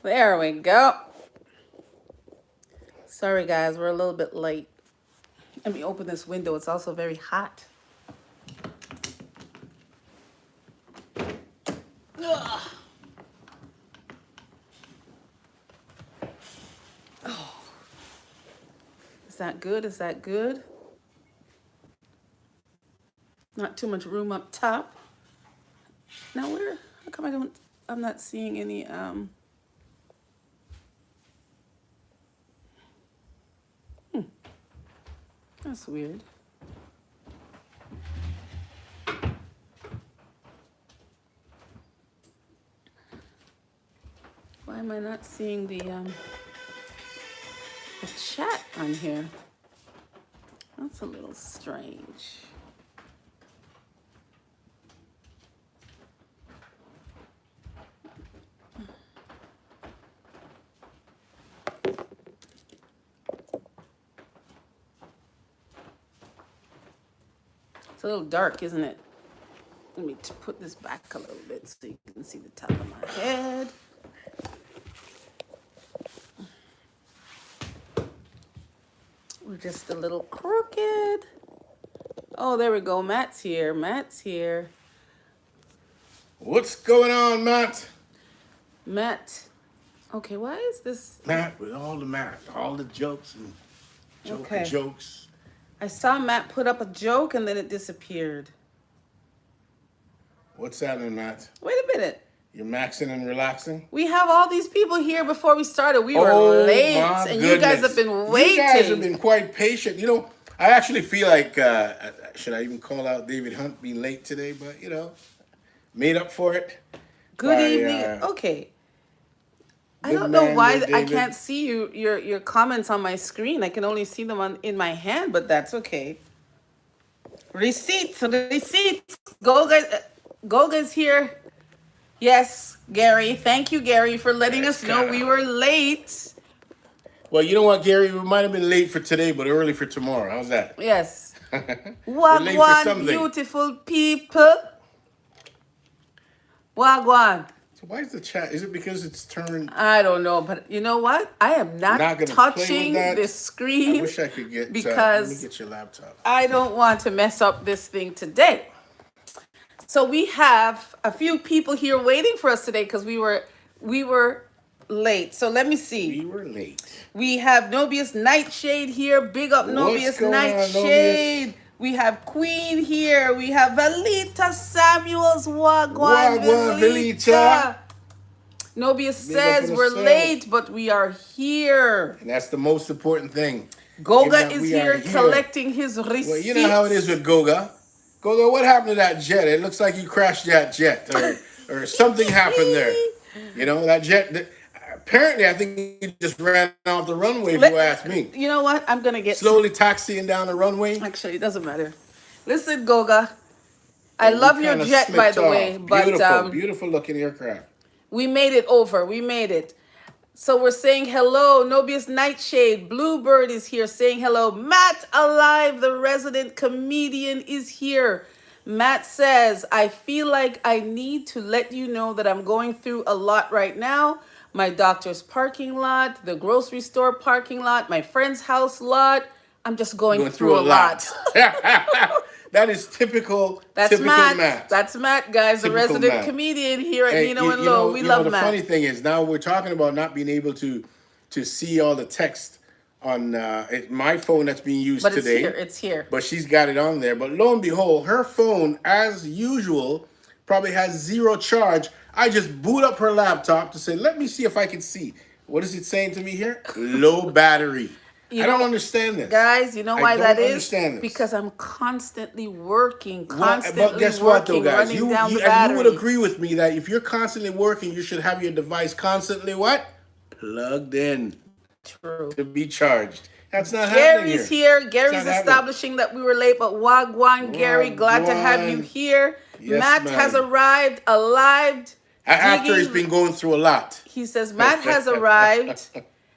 There we go. Sorry, guys, we're a little bit late. Let me open this window. It's also very hot. Ugh. Oh, is that good? Is that good? Not too much room up top. Now where? How come I'm not seeing any, that's weird. Why am I not seeing the chat on here? That's a little strange. It's a little dark, isn't it? Let me put this back a little bit so you can see the top of my head. We're just a little crooked. Oh, there we go. Matt's here. Matt's here. What's going on, Matt? Matt. Okay, why is this? Matt with all the jokes and jokes. I saw Matt put up a joke and then it disappeared. What's happening, Matt? Wait a minute. You're maxing and relaxing? We have all these people here before we started. We were late, and goodness. you guys have been waiting. You guys have been quite patient. You know, I actually feel like, should I even call out David Hunt being late today? But, you know, made up for it. Good evening. Okay. I don't know why I can't see your comments on my screen. I can only see them in my hand, but that's okay. Receipts. Goga's here. Yes, Gary. Thank you, Gary, for letting us know we were late. Well, you know what, Gary? We might have been late for today, but early for tomorrow. How's that? Yes. Wagwan, beautiful people. Wagwan. So why is the chat? Is it because it's turned? I don't know, but you know what? I am not touching this screen. I wish I could get because let me get your laptop. I don't want to mess up this thing today. So we have a few people here waiting for us today because we were late. So let me see. We were late. We have Nobius Nightshade here. Big up Nobius Nightshade. We have Queen here. We have Valita Samuels. Wagwan Valita. Nobius says we're late, but we are here. And that's the most important thing. Goga is here collecting his receipts. Well, you know how it is with Goga. Goga, what happened to that jet? It looks like you crashed that jet or something happened there. You know, that jet, apparently I think you just ran off the runway if you ask me. You know what? I'm going to get... Slowly taxiing down the runway. Actually, it doesn't matter. Listen, Goga, I love your jet, by the way. But beautiful looking aircraft. We made it over. We made it. So we're saying hello. Nobius Nightshade. Bluebird is here saying hello. Matt Alive, the resident comedian, is here. Matt says, I feel like I need to let you know that I'm going through a lot right now. My doctor's parking lot, the grocery store parking lot, my friend's house lot. I'm just going through a lot. That is typical. That's Matt. That's Matt, guys, the resident comedian here at Nino and Low. We love Matt. The funny thing is now we're talking about not being able to see all the text on my phone that's being used today. But it's here. But she's got it on there. But lo and behold, her phone, as usual, probably has zero charge. I just boot up her laptop to say, let me see if I can see. What is it saying to me here? Low battery. I don't understand this. Guys, you know why that is? Because I'm constantly working, but guess what, though, guys? You would agree with me that if you're constantly working, you should have your device constantly what? Plugged in. True. To be charged. That's not happening Gary's here. Gary's establishing that we were late, but Wagwan, Gary, glad to have you here. Yes, Matt has arrived, alive. After he's been going through a lot. He says Matt has arrived.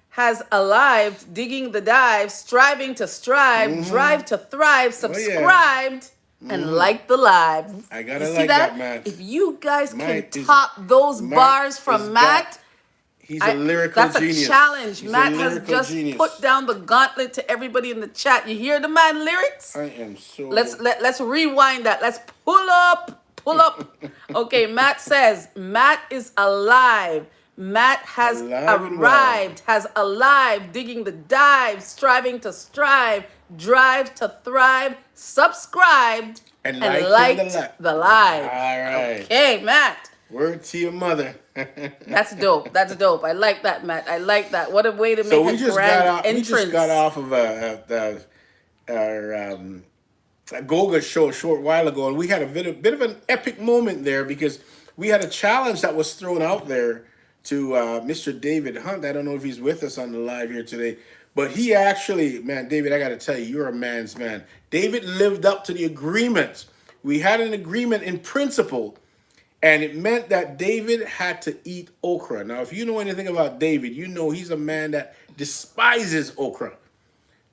Has alive, digging the dive, striving to strive, drive to thrive, subscribed, and like the live. I gotta like that, Matt. If you guys can top those bars from Matt, He's a lyrical That's genius. a challenge. He's Matt a has lyrical just genius. put down the gauntlet to everybody in the chat. You hear the man lyrics? I am so. Let's rewind that. Let's pull up. Okay, Matt says Matt is alive. Matt has Alive and arrived, has alive, digging the dive, striving to strive, drive to thrive, subscribed, and liked the live. All right. Okay, Matt. Word to your mother. That's dope. That's dope. I like that, Matt. I like that. What a way to make a grand entrance. We just got off of our Goga show a short while ago, and we had a bit of an epic moment there because we had a challenge that was thrown out there to Mr. David Hunt. I don't know if he's with us on the live here today, but he actually, man, David, I got to tell you, you're a man's man. David lived up to the agreement. We had an agreement in principle, and it meant that David had to eat okra. Now, if you know anything about David, you know he's a man that despises okra,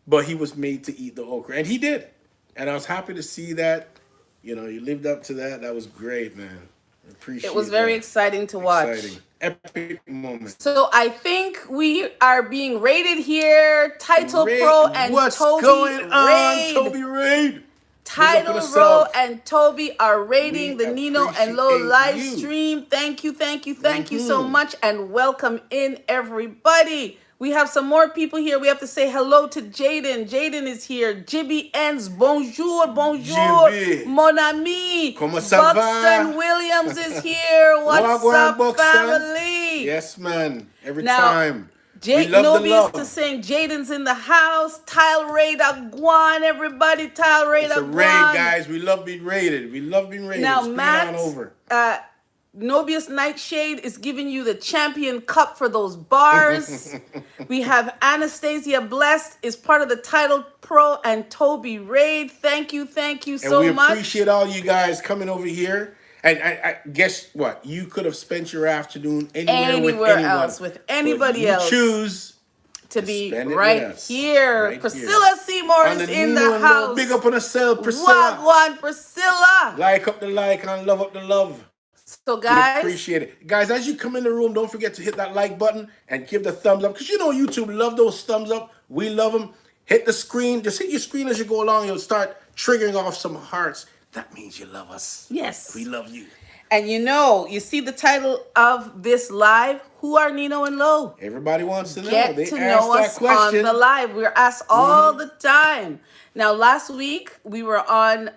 but he was made to eat the okra, and he did. And I was happy to see that. You know, you lived up to that. That was great, man. Appreciate it. It was very exciting to watch. Exciting. Epic moment. So I think we are being rated here. Title Pro and What's Toby going on, Raid. Toby Raid? Title Pro and Toby are rating the Nino and Lo appreciate live you. stream. Thank you so much, and welcome in everybody. We have some more people here. We have to say hello to Jaden. Jaden is here. Jibby Ends. Bonjour. Jibby. Mon ami. Comment ça va? Buxton Williams is here. What's up, Buxton? family? Yes, man. Every Now, time. Nobi is to sing. Jaden's in the house. Tile Raid Aguan, everybody. Tile Raid It's a Aguan. raid, guys. We love being raided. We love being raided. Now, Bring Matt, it on over. Nobius Nightshade is giving you the champion cup for those bars. We have Anastasia Blessed is part of the Title Pro and Toby Raid. Thank you so much. And we appreciate all you guys coming over here. And I guess what? You could have spent your afternoon anywhere else with anybody else. Choose to be right here. Right Priscilla Seymour is in the house. Big up on herself, Priscilla. Wagwan, Priscilla. Like up the like and love up the love. So guys, appreciate it. Guys, as you come in the room, don't forget to hit that like button and give the thumbs up. Because you know YouTube love those thumbs up. We love them. Hit the screen. Just hit your screen as you go along. You'll start triggering off some hearts. That means you love us. Yes. We love you. And you see the title of this live, who are Nino and Lo? Everybody wants to know. Get They to asked know that us question on the live. We're asked all the time. Now, last week, we were on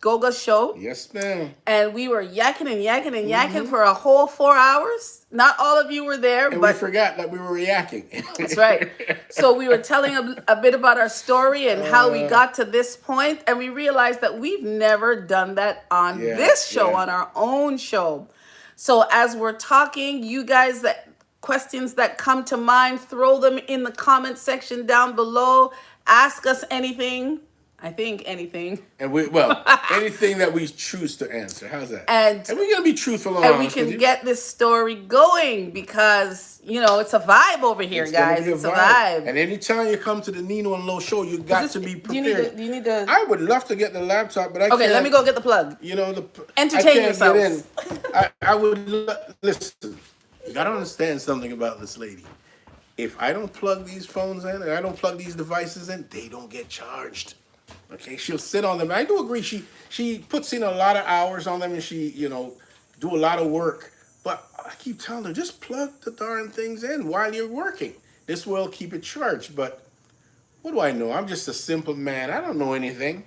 Goga's show. Yes, ma'am. And we were yakking for a whole 4 hours. Not all of you were there. And but we forgot that we were yakking. That's right. So we were telling a bit about our story and how we got to this point, and we realized that we've never done that on this show, on our own show. So as we're talking, you guys, that questions that come to mind, throw them in the comment section down below. Ask us anything. I think anything. And anything that we choose to answer. How's that? And we're going to be truthful. And we can get this story going because, it's a vibe over here, guys. It's a vibe. And anytime you come to the Nino and Lo show, you got to be prepared. Do you need to... I would love to get the laptop, but I can't. Okay, let me go get the plug. Entertain yourself. I would listen. You got to understand something about this lady. If I don't plug these phones in, and I don't plug these devices in, they don't get charged. Okay, she'll sit on them. I do agree. She puts in a lot of hours on them, and she, do a lot of work. But I keep telling her, just plug the darn things in while you're working. This will keep it charged. But what do I know? I'm just a simple man. I don't know anything.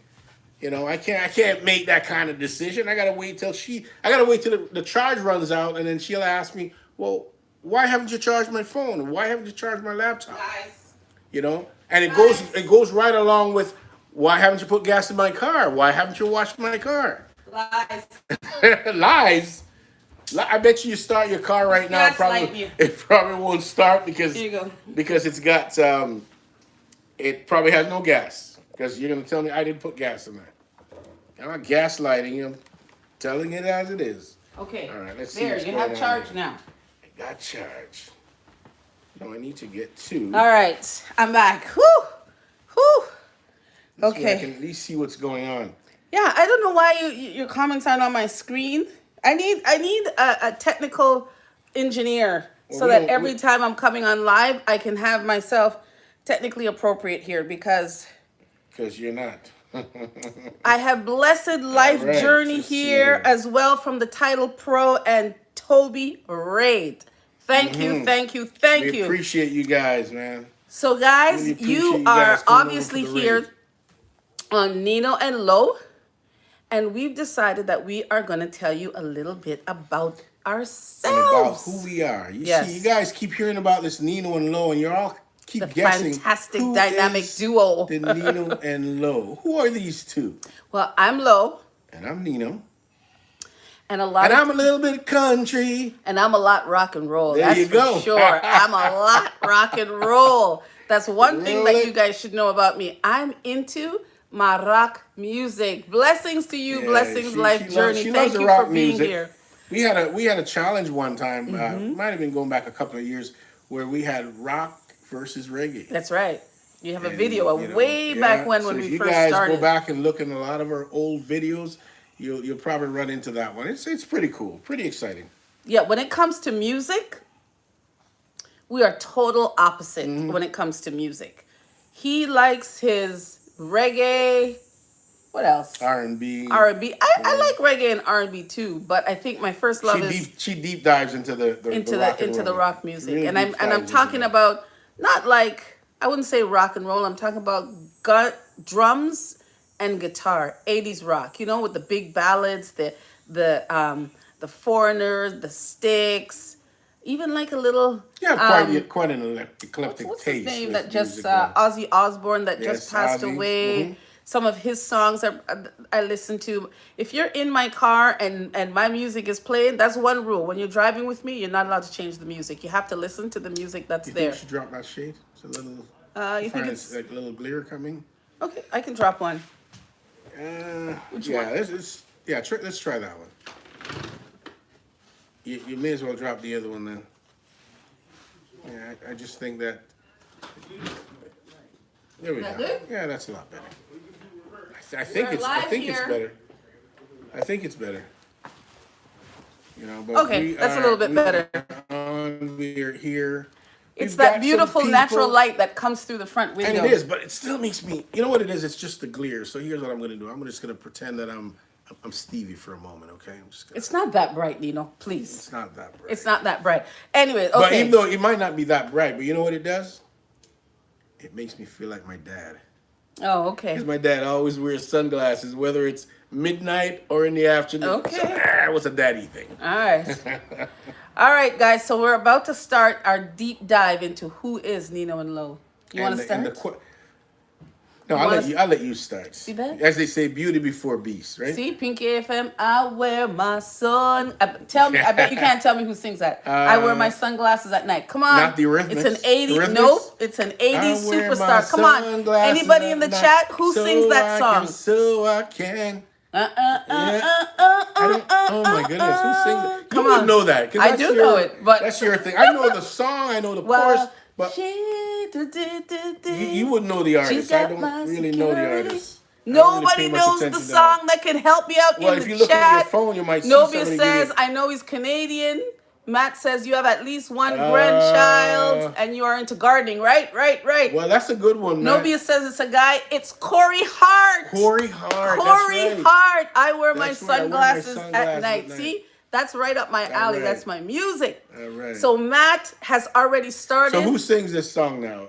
I can't make that kind of decision. I gotta wait till the charge runs out, and then she'll ask me, well, why haven't you charged my phone? Why haven't you charged my laptop? Nice. And it goes right along with, why haven't you put gas in my car? Why haven't you washed my car? Lies. Lies. I bet you start your car right now. It probably won't start because it's got it probably has no gas. Because you're gonna tell me I didn't put gas in there. I'm not gaslighting you. I'm telling it as it is. Okay. All right. Let's see. There, you have charge now. I got charge. No, I need to get two. All right, I'm back. Okay. I can at least see what's going on. Yeah, I don't know why your comments aren't on my screen. I need a technical engineer Well, so we that don't. every time I'm coming on live, I can have myself technically appropriate here because Because you're not. I have Blessed All Life right. Journey Let's see here here. as well from the Title Pro and Toby Raid. Thank you, thank you, We thank you. appreciate you guys, man. So, Really guys, appreciate you you are guys coming over for obviously the raid. here on Nino and Lo, and we've decided that we are going to tell you a little bit about And about who ourselves. we are. You see, you Yes, guys keep hearing about this Nino and Lo, and you're all the keep guessing fantastic who dynamic is duo. the Nino and Lo. Who are these two? Well, I'm Lo, And I'm Nino. and a lot And of I'm a little bit country. and I'm a lot rock and roll. There That's you for go. sure. I'm a lot rock and roll. That's one thing Roll that you it. guys should know about me. I'm into my rock music. Blessings to you, Yeah, Blessings Life Journey. she loves Thank the you rock for being music. here. We had a challenge one time. Might have been going back a couple of years where we had rock versus reggae. That's right. You have a And, video of you know, way back yeah. when So if we you first guys started. go back and look in a lot of our old videos, you'll probably run into that one. It's pretty cool, pretty exciting. Yeah, when it comes to music, we are total opposite when it comes to music. He likes his reggae. What else? R&B. R&B. I like reggae and R&B too, but I think my first love is She deep dives into the rock and roll. rock music. Really And deep I'm dives into talking that. about not like I wouldn't say rock and roll. I'm talking about drums and guitar, 80s rock. You know, with the big ballads, the Foreigners, the Sticks, even like a little You have quite an eclectic what's taste. his name with that just music, though. Ozzy Osbourne that Yes, just passed Ozzy. away. Some of his songs I listen to. If you're in my car and my music is playing, that's one rule. When you're driving with me, you're not allowed to change the music. You have to listen to the music that's You think there. you should drop that shade? It's a little. You think find it's like a little glare coming? okay? I can drop one. Which Yeah, one? let's try that one. You may as well drop the other one then. Yeah, I just think that. There we That go. good? Yeah, that's a lot better. I think it's live it's here. better. I think it's better. You know, but Okay, we that's a are little bit better. We're here. It's We've got that some beautiful natural people- light that comes through the front window. And it is, but it still makes me. You know what it is? It's just the glare. So here's what I'm gonna do. I'm just gonna pretend that I'm Stevie for a moment. Okay, I'm just gonna. It's not that bright, Nino. Please. It's not that bright. It's not that bright. Anyway, But okay. even though it might not be that bright, but you know what it does? It makes me feel like my dad. Oh, okay. Because my dad always wears sunglasses, whether it's midnight or in the afternoon. Okay. So, what's a daddy thing? All right. All right, guys. So we're about to start our deep dive into who is Nino and Lo. You want to start? No, I'll let you start. See that? As they say, beauty before beast, right? See, Pinky FM. I wear my sun. Tell me. I bet you can't tell me who sings that. I wear my sunglasses at night. Come on. Not the Eurythmics. It's an 80s. Eurythmics? Nope. It's an 80s I wear my superstar. Come on. sunglasses Anybody in the at night chat who so sings that song? So I can. Yeah. Oh my goodness, who sings it? Come You would on. know that. 'Cause I that's do know it, but that's your thing. I know the song, I know the chorus, but you wouldn't know the artist. I don't really know the artist. Nobody knows the song that can help me out Well, in if the you look chat. at your phone, you might see Nobody somebody says, give you- I know he's Canadian. Matt says you have at least one grandchild and you are into gardening, right? Well, that's a good one, man. Nobody says it's a guy. It's Corey Hart. Corey Hart. Corey that's right. Hart. I wear my That's right, I wear my sunglasses sunglasses at night. at night. See? That's right up my alley. right. That's my music. All right. So Matt has already started. So who sings this song now?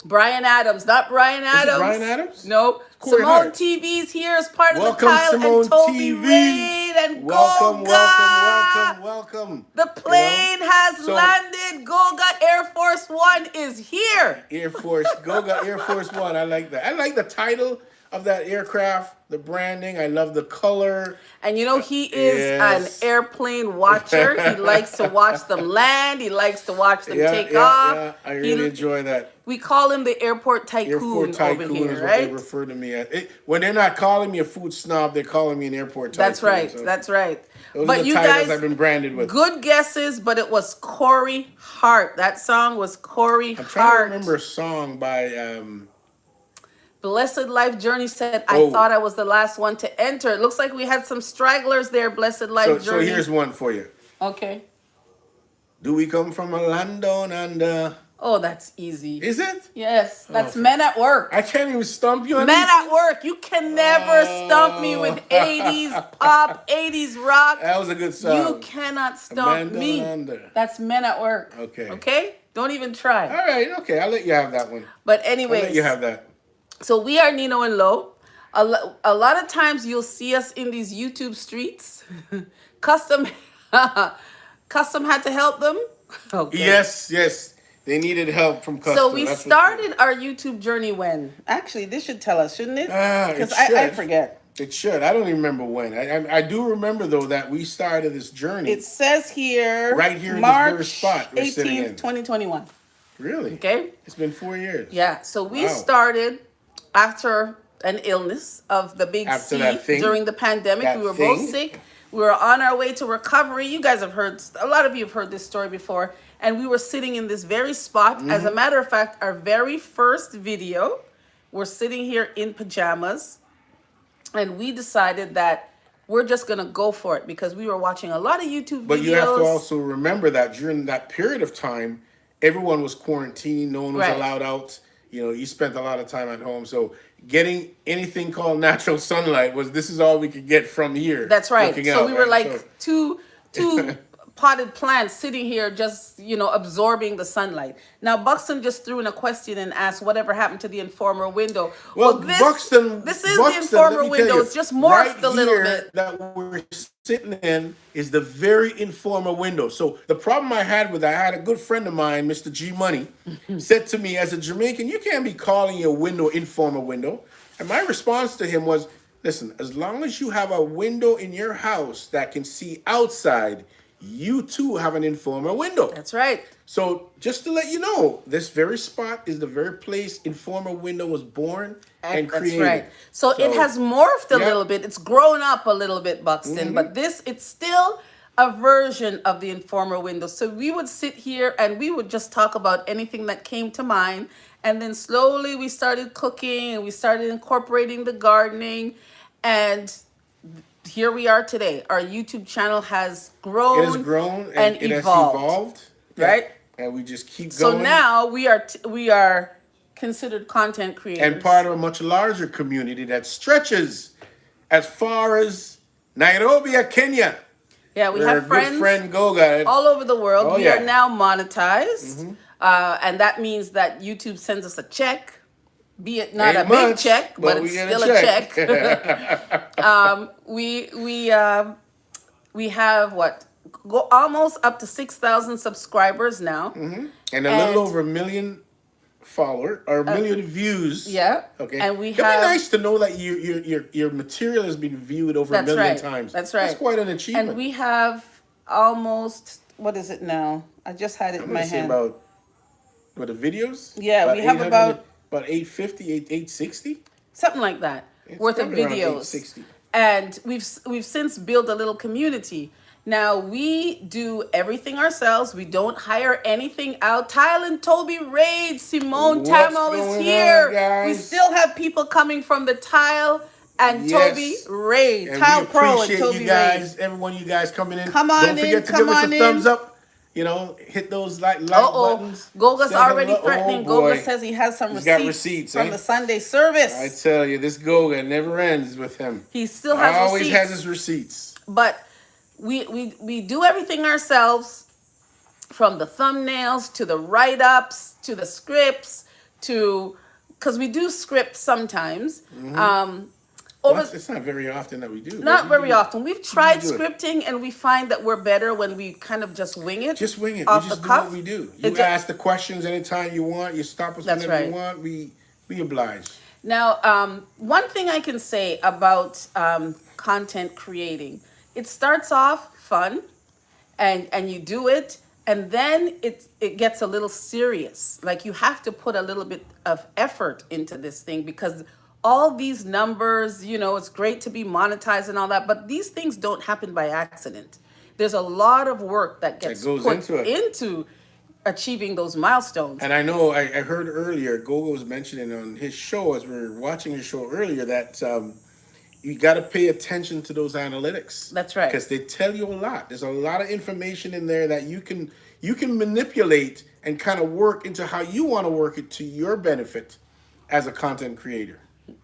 Brian Adams, not Brian Adams. Brian Adams? Nope. Corey Simone Hart. TV's here as part of Welcome, the Kyle Simone and Toby TV. Raid and Welcome, Goga. welcome. The plane has So- landed. Goga Air Force One is here. Air Force, Goga Air Force One. I like that. I like the title of that aircraft, the branding. I love the color. And you know, he is Yes. an airplane watcher. He likes to watch them land. He likes to watch them take Yeah. off. I really enjoy that. We call him the airport tycoon, Airport tycoon over here, is what right? they refer to me as. When they're not calling me a food snob, they're calling me an airport tycoon. That's right. So That's right. those But are the you titles guys, I've been branded with. good guesses, but it was Corey Hart. That song was Corey I'm trying Hart. to remember a song by. Blessed Life Journey said, Oh. I thought I was the last one to enter. It looks like we had some stragglers there, Blessed Life So Journey. here's one for you. Okay. Do we come from a land down under? Oh, that's easy. Is it? Yes, Oh, that's Men at Work. I can't even stump you on Men these at things. Work. You can never stump me with 80s pop, 80s rock. That was a good You song. cannot A stump man down me. under. That's Men at Work. Okay. Okay? Don't even try. All right. Okay. I'll let you have that one. But I'll let anyways, you have that. so we are Nino and Lo. A lot of times you'll see us in these YouTube streets. Custom Custom had to help them. Okay. Yes. Yes. They needed help from custom. So we That's what started our YouTube journey when? Actually, this should tell us, shouldn't it? Because I should. forget. It should. I don't even remember when. I do remember though that we started this journey. It says here, Right here in this March very spot we're sitting in. 18th, 2021. Really? Okay? It's been 4 years. Yeah. So we Wow. started after an illness of the big After C that thing. during the pandemic. That We were both thing. sick. We were on our way to recovery. You guys have heard, a lot of you have heard this story before. And we were sitting in this very spot. As Mm-hmm. a matter of fact, our very first video, we're sitting here in pajamas. And we decided that we're just going to go for it because we were watching a lot of YouTube videos. But you have to also remember that during that period of time, everyone was quarantined. No one was Right. allowed out. You know, you spent a lot of time at home. So getting anything called natural sunlight this is all we could get from here. That's right. looking So out, we were right? like So- two potted plants sitting here just, absorbing the sunlight. Now, Buxton just threw in a question and asked whatever happened to the informer window. Well, this, Buxton, this is Buxton, the informer let me tell window. you, It's just morphed a little here bit. That we're sitting in is the very informal window. So the problem I had with that, I had a good friend of mine, Mr. G Money, said to me as a Jamaican, you can't be calling your window informal window. And my response to him was, listen, as long as you have a window in your house that can see outside, you too have an informal window. That's right. So just to let you know, this very spot is the very place Informer Window was born and created. That's right. So it has morphed a yeah. little bit. It's grown up a little bit, Buxton. But it's still a version of the informer window. So we would sit here and we would just talk about anything that came to mind. And then slowly we started cooking and we started incorporating the gardening. And here we are today. Our YouTube channel has grown. It has grown and it evolved. has evolved. Right? And we just keep So going. now we are considered content creators. And part of a much larger community that stretches as far as Nairobi, Kenya. Yeah, we Where have our friends good friend Goga. all over the world. Oh, We yeah. are now monetized. And that means that YouTube sends us a check, be it not Ain't a big much, check, but but we it's get a still a check. check. We have what? Go almost up to 6,000 subscribers now. And a little over 1 million followers or 1 million views. Yeah. Okay. And we It'd have be nice to know that your material has been viewed over a That's million right. times. That's right. That's quite an achievement. and we have almost, what is it now? I just had it I'm in my gonna say hand. about the videos. Yeah, we have 800 about 850, 860. something like that It's worth of probably around videos. 860. And we've since built a little community. Now we do everything ourselves. We don't hire anything out. Tylen, Toby, Raid, Simone, What's Tamo is going here. on, guys? We still have people coming from the Tile and Yes. Toby Raid. And Tile we Pro and appreciate Toby you guys, Raid. every one of you guys coming in. Come on Don't forget in, to come give us on a in. thumbs up. Hit those like Uh-oh. buttons. Goga's Send them already love. threatening. Oh, boy. Goga says he has some He's receipts, got receipts, from eh? the Sunday service. I tell you, this Goga never ends with him. He still has Always receipts. has his receipts. But we do everything ourselves, from the thumbnails to the write-ups to the scripts because we do scripts sometimes. It's not very often that we do. Not very often. We've tried do it? scripting and we find that we're better when we kind of just wing it. Just wing it. Off We just the do what cuff. we do. It You ju- ask the questions anytime you want. You stop us That's whenever right. you want. We oblige. Now, one thing I can say about content creating, it starts off fun, and you do it, and then it gets a little serious. Like you have to put a little bit of effort into this thing because all these numbers, it's great to be monetized and all that, but these things don't happen by accident. There's a lot of work that gets goes put into it. into achieving those milestones. And I know I heard earlier, Gogo was mentioning on his show as we were watching his show earlier that you got to pay attention to those analytics. That's right. Because they tell you a lot. There's a lot of information in there that you can manipulate and kind of work into how you want to work it to your benefit as a content creator.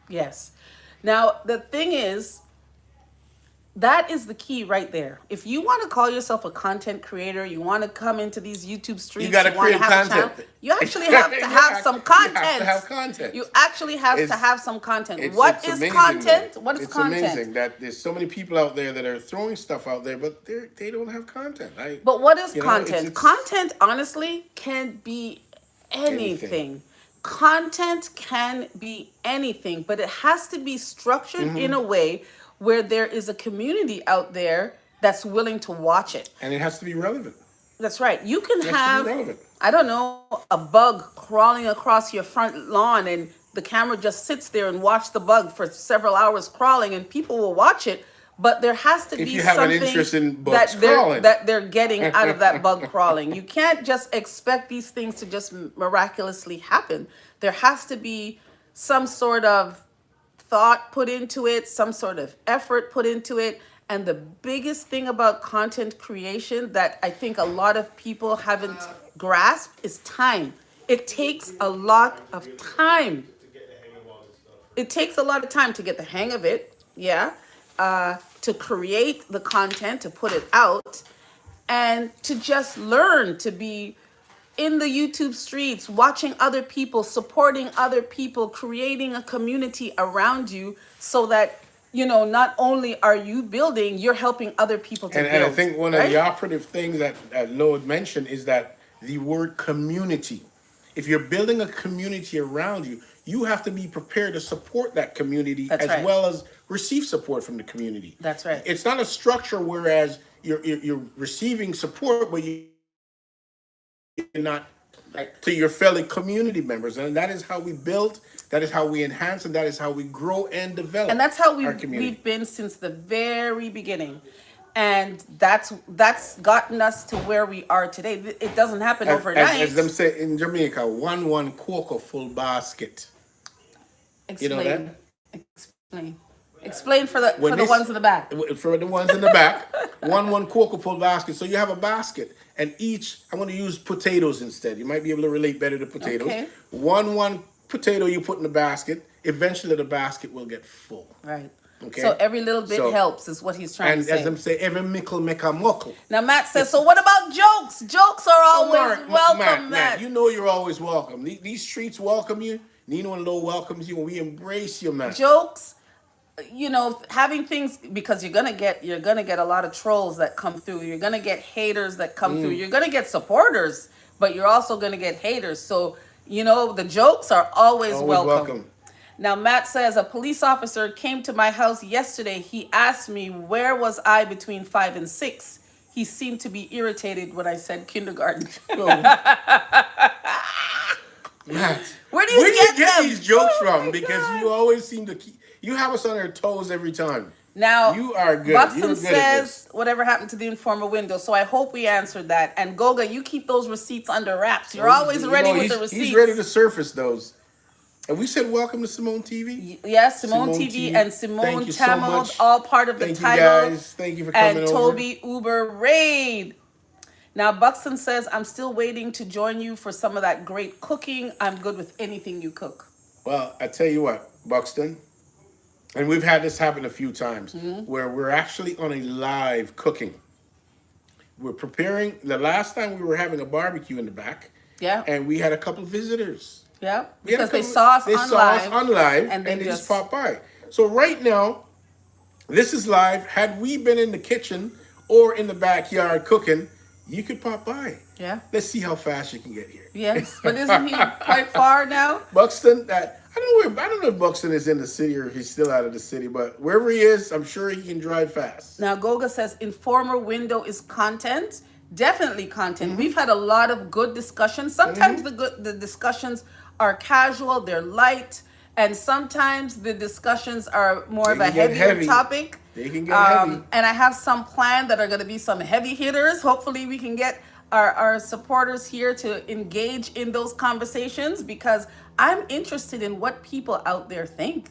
Yes. Now, the thing is, that is the key right there. If you want to call yourself a content creator, you want to come into these YouTube streets, You got to want to create have a channel, content. you actually have to have some content. You have to have content. You actually have to It's- have some content. It's What is amazing, content? though. What is It's content? amazing that there's so many people out there that are throwing stuff out there, but they don't have content. But what is You know, content? Content, honestly, can be anything. Content can be anything, but it has to be structured in a way where there is a community out there that's willing to watch it. and it has to be relevant. That's right. You can It has to be have, relevant. I don't know, a bug crawling across your front lawn and the camera just sits there and watch the bug for several hours crawling and people will watch it, but there has to If be you have an something interest in bugs that crawling. they're getting out of that bug crawling. You can't just expect these things to just miraculously happen. There has to be some sort of thought put into it, some sort of effort put into it. And the biggest thing about content creation that I think a lot of people haven't grasped is time. It takes a lot of time. It takes a lot of time to get the hang of it, yeah, to create the content, to put it out, and to just learn to be in the YouTube streets, watching other people, supporting other people, creating a community around you so that, you know, not only are you building, you're helping other people to build. And I think one of right? the operative things that Lord mentioned is that the word community. If you're building a community around you, you have to be prepared to support that community That's as right. well as receive support from the community. That's right. It's not a structure whereas you're receiving support, but you're not Right. to your fellow community members. And that is how we build, that is how we enhance, and that is how we grow and develop. And that's how our community. we've been since the very beginning. And that's gotten us to where we are today. It doesn't happen overnight. As them say in Jamaica, one cocoa full basket. Explain. You know that? Explain. Explain for the When this- ones in the back. For the ones in the back, one cocoa full basket. So you have a basket, and each, I'm going to use potatoes instead. You might be able to relate better to potatoes. Okay. One potato you put in the basket. Eventually, the basket will get full. Right. Okay. So every little bit So- helps is what he's trying And to say. as them say, every mickle make a muckle. Now Matt says, so what about jokes? Jokes are always welcome, Matt. You know you're always welcome. These streets welcome you. Nino and Lo welcomes you, and we embrace you, man. Jokes, you know, having things, because you're gonna get a lot of trolls that come through. You're gonna get haters that come through. You're gonna get supporters, but you're also gonna get haters. So, you know, the jokes are always welcome. Now, Matt says, a police officer came to my house yesterday. He asked me, where was I between 5 and 6? He seemed to be irritated when I said kindergarten. Matt, Where do you get them? these jokes Oh from? my Because God. you always seem to you have us on our toes every time. Now, You are good. Buxton You're good at this. says, whatever happened to the informal window? So I hope we answered that. And Goga, you keep those receipts under wraps. You're always You ready know, with the receipts. He's ready to surface those. And we said welcome to Simone TV. Yes, Simone Simone TV TV. and Simone Thank you so Tamil, much. all part of the Thank you title. guys. Thank you for coming And over. Toby Uber Raid. Now, Buxton says, I'm still waiting to join you for some of that great cooking. I'm good with anything you cook. Well, I tell you what, Buxton, and we've had this happen a few times where we're actually on a live cooking. We're preparing. The last time we were having a barbecue in the back, Yeah. and we had a couple of visitors. Yeah. We had a Because they couple- saw us they on saw live. us on live, and and they they just just popped by. So right now, this is live. Had we been in the kitchen or in the backyard cooking, you could pop by. Yeah. Let's see how fast you can get here. Yes. But isn't he quite far now? Buxton, I don't know if Buxton is in the city or if he's still out of the city, but wherever he is, I'm sure he can drive fast. Now, Goga says, informer window is content. Definitely content. Mm-hmm. We've had a lot of good discussions. Sometimes the discussions are casual, they're light, and sometimes the discussions are more of They a can get heavier heavy. topic. They can get heavy. And I have some planned that are going to be some heavy hitters. Hopefully, we can get our supporters here to engage in those conversations because I'm interested in what people out there think.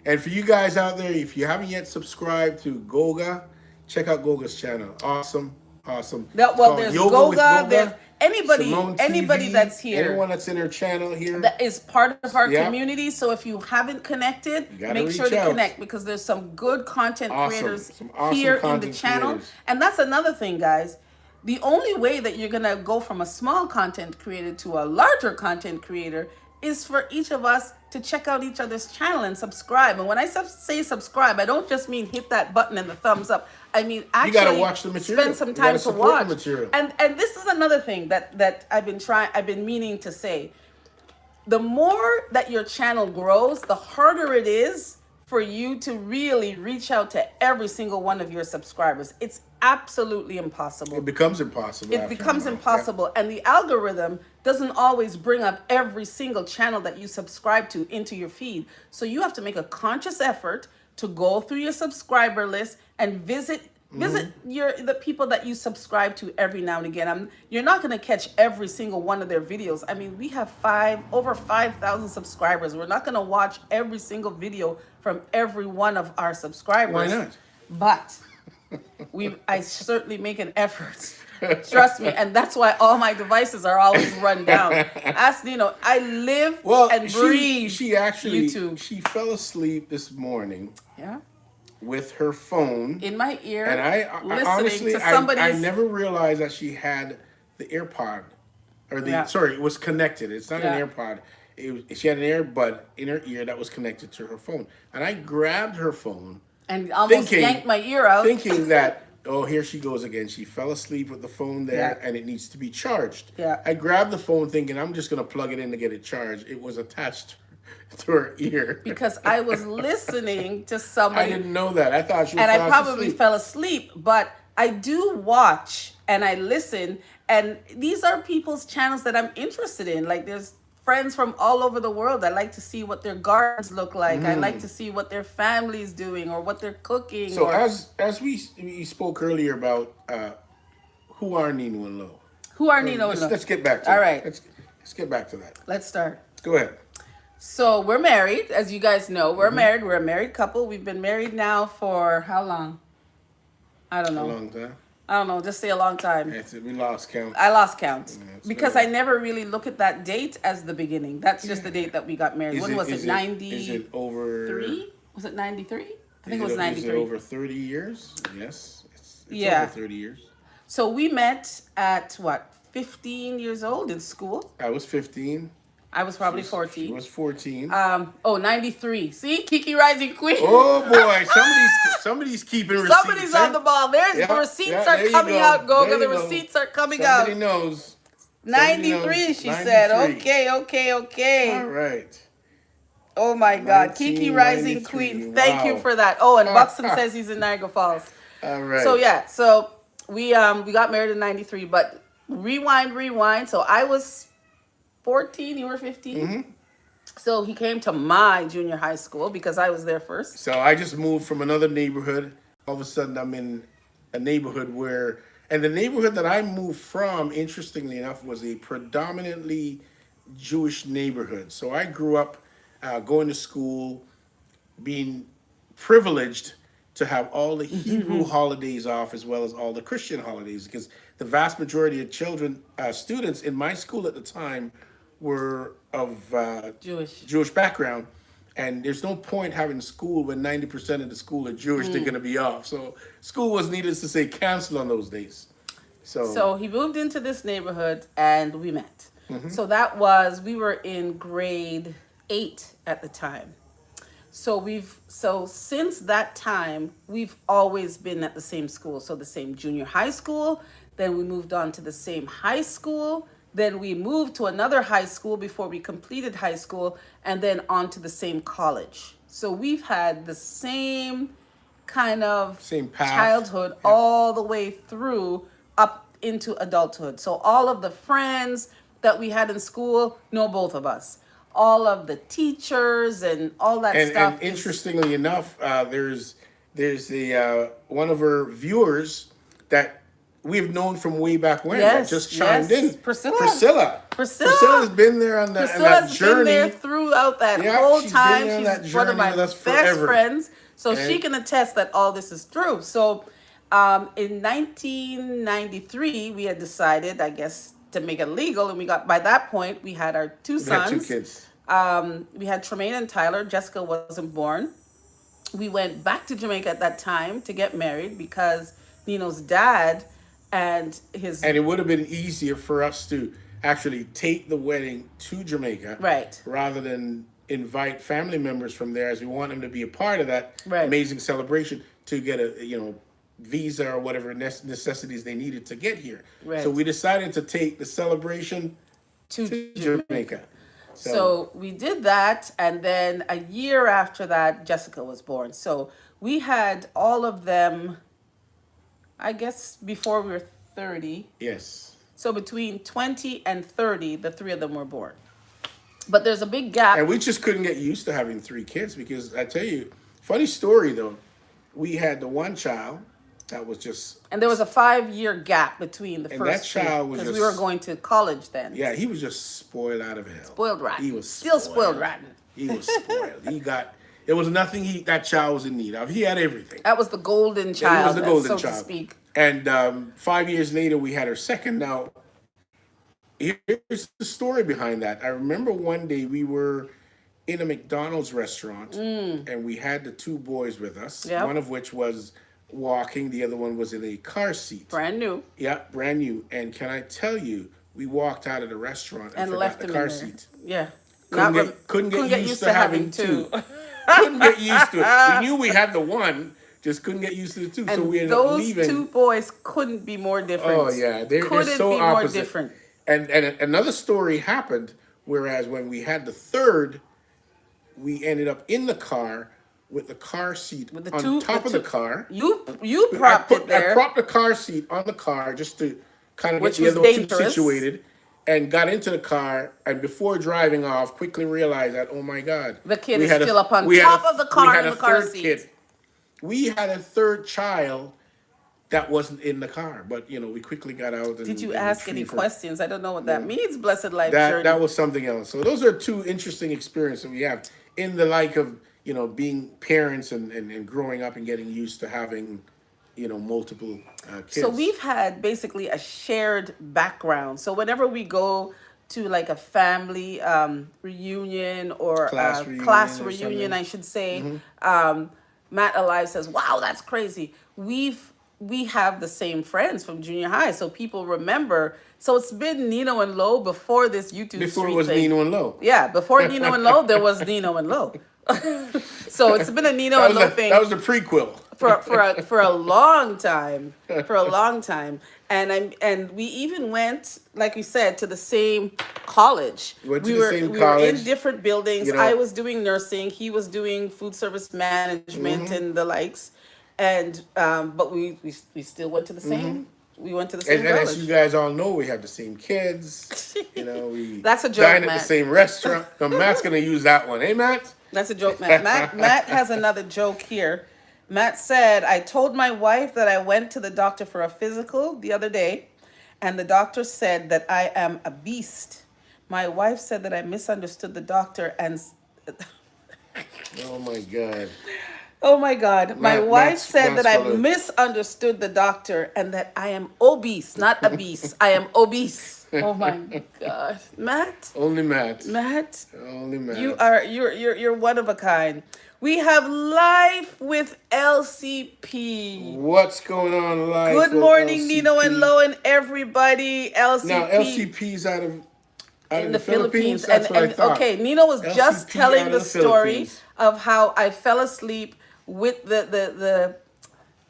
And for you guys out there, if you haven't yet subscribed to Goga, check out Goga's channel. Awesome, awesome. That, It's well, called there's Yoga with Goga. There's Goga. anybody Simone TV. that's here Anyone that's in her channel here, that is part of our yeah, community. So if you haven't connected, you gotta make sure reach to out. connect, because there's some good content Awesome. creators Some awesome here in the content channel. creators. And that's another thing, guys. The only way that you're gonna go from a small content creator to a larger content creator is for each of us to check out each other's channel and subscribe. And when I say subscribe, I don't just mean hit that button and the thumbs up. I mean actually You gotta watch the material. spend some You time gotta to support watch. the material. And this is another thing that I've been meaning to say. The more that your channel grows, the harder it is for you to really reach out to every single one of your subscribers. It's absolutely impossible. It becomes impossible. It after becomes a while. impossible. And the algorithm doesn't always bring up every single channel that you subscribe to into your feed. So you have to make a conscious effort to go through your subscriber list and visit the people that you subscribe to every now and again. You're not going to catch every single one of their videos. I mean, we have over 5,000 subscribers. We're not going to watch every single video from every one of our subscribers. Why not? But I certainly make an effort. Trust me, and that's why all my devices are always run down. Ask Nino. I live and breathe she actually YouTube. She fell asleep this morning Yeah. with her phone In my ear, and I listening honestly to somebody's. I never realized that she had the AirPod or the Yeah. sorry, it was connected. It's not Yeah. an AirPod. She had an earbud in her ear that was connected to her phone. And I grabbed her phone and almost yanked my ear out. thinking that, oh, here she goes again. She fell asleep with the phone there Yeah. and it needs to be charged. Yeah. I grabbed the phone thinking I'm just going to plug it in to get it charged. It was attached to her ear. Because I was listening to I somebody, didn't know that. I thought she was and I fast probably asleep. fell asleep. But I do watch and I listen, and these are people's channels that I'm interested in. Like, there's friends from all over the world. I like to see what their gardens look like. I like to see what their family's doing or what they're cooking. So or, as we spoke earlier about who are Nino and Lo. who are Nino? Let's get back to All that. right. Let's get back to that. Let's start. Go ahead. So we're married, as you guys know. We're married. We're a married couple. We've been married now for how long? I don't A know. long time. I don't know. Just say a long time. We lost count. I lost count it's because very- I never really look at that date as the beginning. That's just the date that we got married. When was it? 93? Is it over? Was it 93? I think it was Is it 93. over 30 years? Yes. It's Yeah. over 30 years. So we met at what, 15 years old in school? I was 15. I was probably She 14. was 14. 93. See, Kiki Rising Queen. Oh boy, somebody's keeping receipts. Somebody's on the ball. There's Yeah, the receipts yeah, are there you coming go. out, Goga. There The you go. receipts are coming Somebody out. knows. 93, knows. she said. 93. Okay. All right. Oh my God. Kiki Rising 1993. Queen. Thank you Wow. for that. Oh, and Buxton says he's in Niagara Falls. All right. So yeah, so we got married in 93, but rewind. So I was 14, you were 15. Mm-hmm. So he came to my junior high school because I was there first. So I just moved from another neighborhood. All of a sudden, I'm in a neighborhood and the neighborhood that I moved from, interestingly enough, was a predominantly Jewish neighborhood. So I grew up going to school, being privileged to have all the Hebrew holidays off as well as all the Christian holidays, because the vast majority of students in my school at the time were of Jewish background. And there's no point having school when 90% of the school are Jewish. They're going to be off. So school was, needless to say, canceled on those days. So he moved into this neighborhood and we met. So we were in grade 8 at the time. So since that time, we've always been at the same school. So the same junior high school, then we moved on to the same high school, then we moved to another high school before we completed high school, and then on to the same college. So we've had the same kind of Same path. childhood all the way through up into adulthood. So all of the friends that we had in school know both of us. All of the teachers and all that stuff. And interestingly enough, there's a one of our viewers that we've known from way back when that Yes, just chimed yes. in. Priscilla. Priscilla. Priscilla. Priscilla's been there on that Priscilla's been there journey. throughout that Yeah, whole she's been time. there on She's that one of journey my with us best forever. friends. So she And can attest that all this is true. So in 1993, we had decided, I guess, to make it legal. And we got, by that point, we had our two we had two sons. kids. We had Tremaine and Tyler. Jessica wasn't born. We went back to Jamaica at that time to get married because Nino's dad and his, And it would have been easier for us to actually take the wedding to Jamaica, right, rather than invite family members from there, as we want them to be a part of that right, amazing celebration, to get a visa or whatever necessities they needed to get here. right, So we decided to take the celebration to to Jamaica. Jamaica. So we did that, and then a year after that, Jessica was born. So we had all of them, I guess, before we were 30. Yes. So between 20 and 30, the three of them were born. But there's a big gap. And we just couldn't get used to having three kids, because I tell you, funny story though, we had the one child that was just, And there was a 5-year gap between the and first that child was because we just- were going to college then. yeah, he was just spoiled out of hell. Spoiled rotten. He was Still spoiled rotten. He was spoiled. There was nothing that child was in need of. He had everything. That was the golden He child, was the golden so child. to speak. And 5 years later, we had our second. Now, here's the story behind that. I remember one day we were in a McDonald's restaurant, and we had the two boys with us. Yep. One of which was walking, the other one was in a car seat. Brand new. Yeah, brand new. And can I tell you, we walked out of the restaurant and forgot Left the him car in there. seat. Yeah. Couldn't get used to having two. Couldn't get used to it. We knew we had the one, just couldn't get used to the two. And so we ended up those leaving. two boys couldn't be more different. Oh yeah, they're couldn't so be opposite. more different. And another story happened, whereas when we had the third, we ended up in the car with the car seat With the on two, top the of the two- car. You propped it there. I propped the car seat on the car just to kind of Which get the was other two dangerous. situated, and got into the car. And before driving off, quickly realized that, oh my God, The kid we is had still up on we had top a- of the car we had in a the car third seat. kid. We had a third child that wasn't in the car, but we quickly got out. And, Did you and ask any retrieved her. questions? I don't know what that means, blessed life That journey. that was something else. So those are two interesting experiences we have in the like of being parents and growing up and getting used to having multiple kids. So we've had basically a shared background. So whenever we go to like a family reunion or Class a reunion class or reunion, something. I should say, Matt Alive says, "Wow, that's crazy." We have the same friends from junior high, so people remember. So it's been Nino and Lo before this YouTube before street it was thing. Nino and Lo. Yeah, before Nino and Lo, there was Nino and Lo. So it's been a Nino and Lo thing That was the prequel. for a long time, and we even went, like we said, to the same college. Went to we the were same we college. were in different buildings. You know. I was doing nursing, he was doing food service management and the likes, and but we still went to the same. We went to the same And as college. you guys all know, we have the same kids. We That's a joke, dine at Matt. the same restaurant. No, Matt's gonna use that one. Hey, Matt. That's a joke, Matt. Matt has another joke here. Matt said, "I told my wife that I went to the doctor for a physical the other day, and the doctor said that I am a beast. My wife said that I misunderstood the doctor and." Oh my God. Oh my God. My Matt- wife Matt's- said that Matt's I full of- misunderstood the doctor and that I am obese, not obese. I am obese. Oh my God. Matt? Only Matt. Matt? Only Matt. You're one of a kind. We have life with LCP. What's going on live? Good with morning, LCP? Nino and Lo and everybody. LCP. Now LCP's out of in the Philippines. That's what I thought. Okay, Nino was just LCP telling out of the the story Philippines. of how I fell asleep with the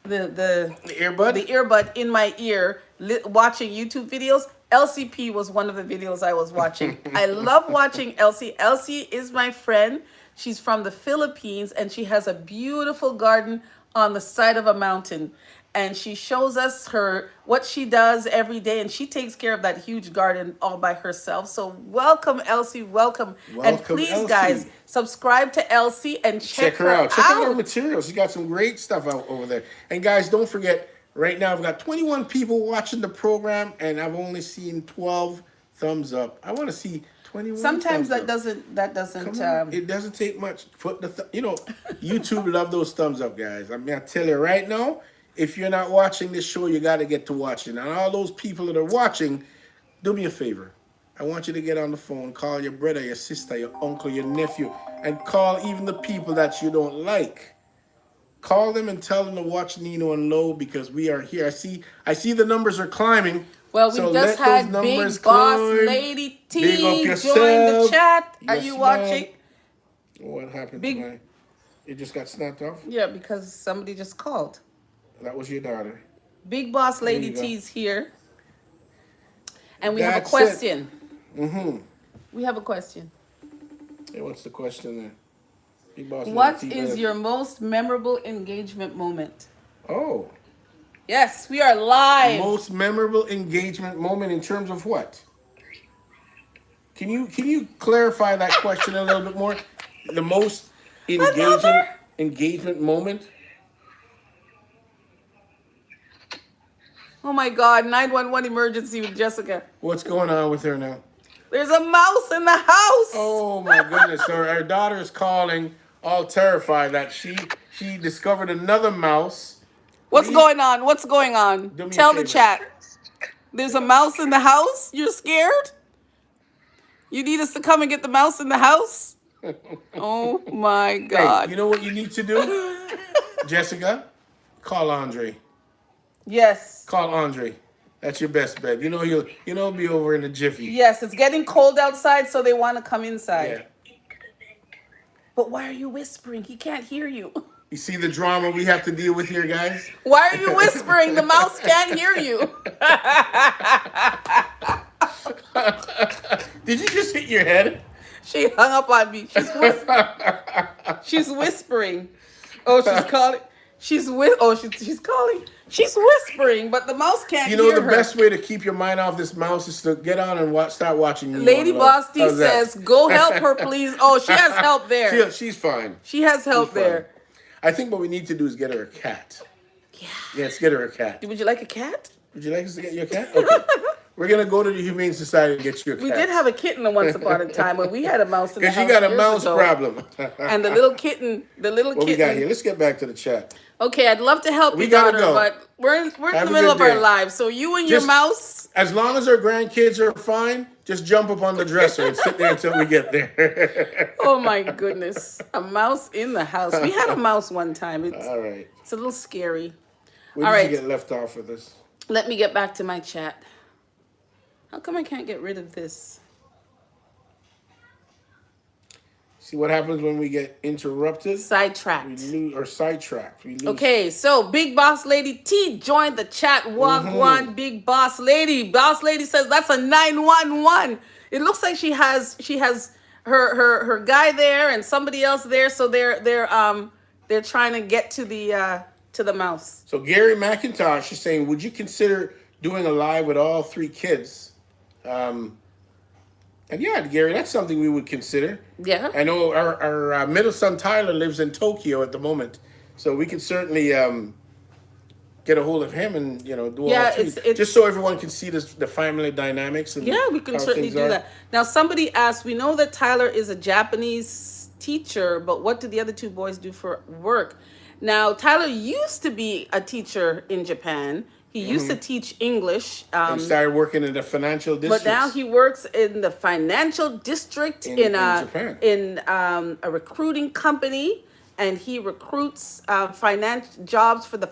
earbud. the earbud in my ear watching YouTube videos. LCP was one of the videos I was watching. I love watching Elsie. Elsie is my friend. She's from the Philippines and she has a beautiful garden on the side of a mountain. And she shows us what she does every day, and she takes care of that huge garden all by herself. So welcome, Elsie, welcome. And Welcome, please, Elsie. guys, subscribe to Elsie and check Check her out. Check out her material. She got some great stuff out over there. And guys, don't forget, Right now, I've got 21 people watching the program, and I've only seen 12 thumbs up. I want to see 21 Sometimes thumbs that up. doesn't Come on, it doesn't take much. Put the YouTube love those thumbs up, guys. I mean, I tell you right now, if you're not watching this show, you got to get to watching. And all those people that are watching, do me a favor. I want you to get on the phone, call your brother, your sister, your uncle, your nephew, and call even the people that you don't like. Call them and tell them to watch Nino and Low because we are here. I see the numbers are climbing. Well, we So just let those had numbers Big Boss climb. Lady Big up T join the yourself. chat. Are Yes, you ma'am. watching? What happened Big- to my? It just got snapped off. Yeah, because somebody just called. That was your daughter. Big Boss Lady you go. T's here. And we have a That's it. question. Mm-hmm. We have a question. Hey, what's the question there? Big Boss What Lady T, is your most memorable engagement moment? Oh, Yes, we are live. most memorable engagement moment in terms of what? Can you clarify that question a little bit more? The most engagement moment? Oh my God, 911 emergency with Jessica. What's going on with her now? There's a mouse in the house. Oh my goodness! So our daughter is calling, all terrified that she discovered another mouse. What's going on? What's going on? Do me a Tell the favor. chat. There's a mouse in the house? You're scared? You need us to come and get the mouse in the house? Oh my Hey, God. you know what you need to do, Jessica? Call Andre. Yes. Call Andre. That's your best bet. He'll be over in a jiffy. Yes, it's getting cold outside, so they want to come inside. Yeah. But why are you whispering? He can't hear you. You see the drama we have to deal with here, guys? Why are you whispering? The mouse can't hear you. Did you just hit your head? She hung up on me. She's whispering. Oh, she's calling. She's calling. She's whispering, but the mouse can't You hear know the her. best way to keep your mind off this mouse is to get on and start watching Nino Lady and Love. Boss D How's that? says, "Go help her, please." Oh, she has help there. She's fine. She has help She's fine. there. I think what we need to do is get her a cat. Yeah. Let's get her a cat. Would you like a cat? Would you like us to get you a cat? Okay. We're gonna go to the Humane Society and get you a cat. We did have a kitten once upon a time when we had a mouse in the Because house. you got a years mouse ago. problem. And the little kitten, What we got here? Let's get back to the chat. Okay, I'd love to help We your gotta daughter, go. but we're in Have the a middle good of our day. lives. So you and your Just- mouse. As long as our grandkids are fine, just jump up on the dresser and sit there until we get there. Oh my goodness, a mouse in the house. We had a mouse one time. All right. It's a little scary. Where All did right. you get left off of this? Let me get back to my chat. How come I can't get rid of this? See what happens when we get interrupted? We Sidetracked. lose or sidetracked. We lose. Okay, so Big Boss Lady T joined the chat. Wagwan, Big Boss Lady. Boss Lady says that's a 911. It looks like she has her guy there and somebody else there, so they're trying to get to the mouse. So Gary McIntosh is saying, would you consider doing a live with all three kids? And yeah, Gary, that's something we would consider. Yeah. I know our middle son Tyler lives in Tokyo at the moment, so we could certainly get a hold of him and do all three, it's just so everyone can see the family dynamics. And Yeah, we can how certainly things do are. that. Now, somebody asked, we know that Tyler is a Japanese teacher, but what do the other two boys do for work? Now, Tyler used to be a teacher in Japan. He used to teach English. And started working in the financial district. But now he works in the financial district in Japan. a recruiting company, and he recruits jobs for the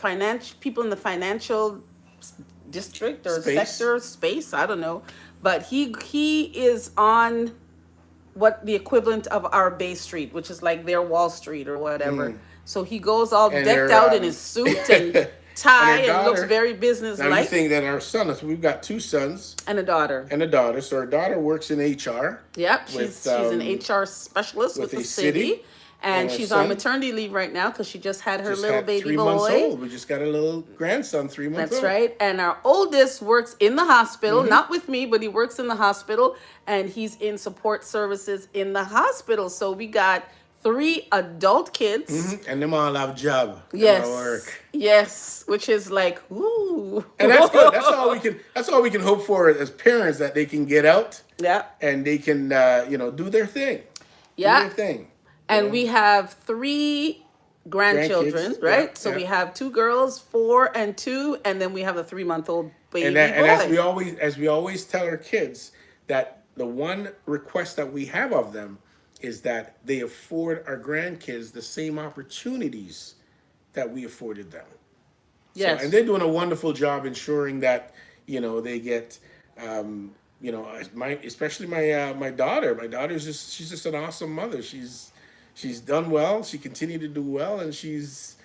people in the financial district or space. I don't know, but he is on what the equivalent of our Bay Street, which is like their Wall Street or whatever. So he goes all And decked their, out in his suit and tie and their and looks daughter- very Now you business-like. think that our son, we've got two sons And a daughter. and a daughter. So our daughter works in HR. Yep, with, she's an HR specialist with with the a city, city. And and she's her on son maternity leave right now because she just had her Just little had baby 3 months boy. old. We just got a little grandson, 3 months That's old. right. And our oldest works in the hospital, Mm-hmm. not with me, but he works in the hospital, and he's in support services in the hospital. So we got 3 adult kids. And them all have job. Them all Yes. work. Yes. Which is like, ooh. And that's good. That's all we can. That's all we can hope for as parents, that they can get out Yeah. and they can, do their thing. Yeah. Do their thing. And we have 3 grandchildren, Grandkids, right? yeah, So yeah. we have 2 girls, 4 and 2, and then we have a 3-month-old baby And boy. as we always tell our kids, that the one request that we have of them is that they afford our grandkids the same opportunities that we afforded them. Yes. So, and they're doing a wonderful job ensuring that they get, especially my daughter. My daughter's she's just an awesome mother. She's done well. She continued to do well, and she's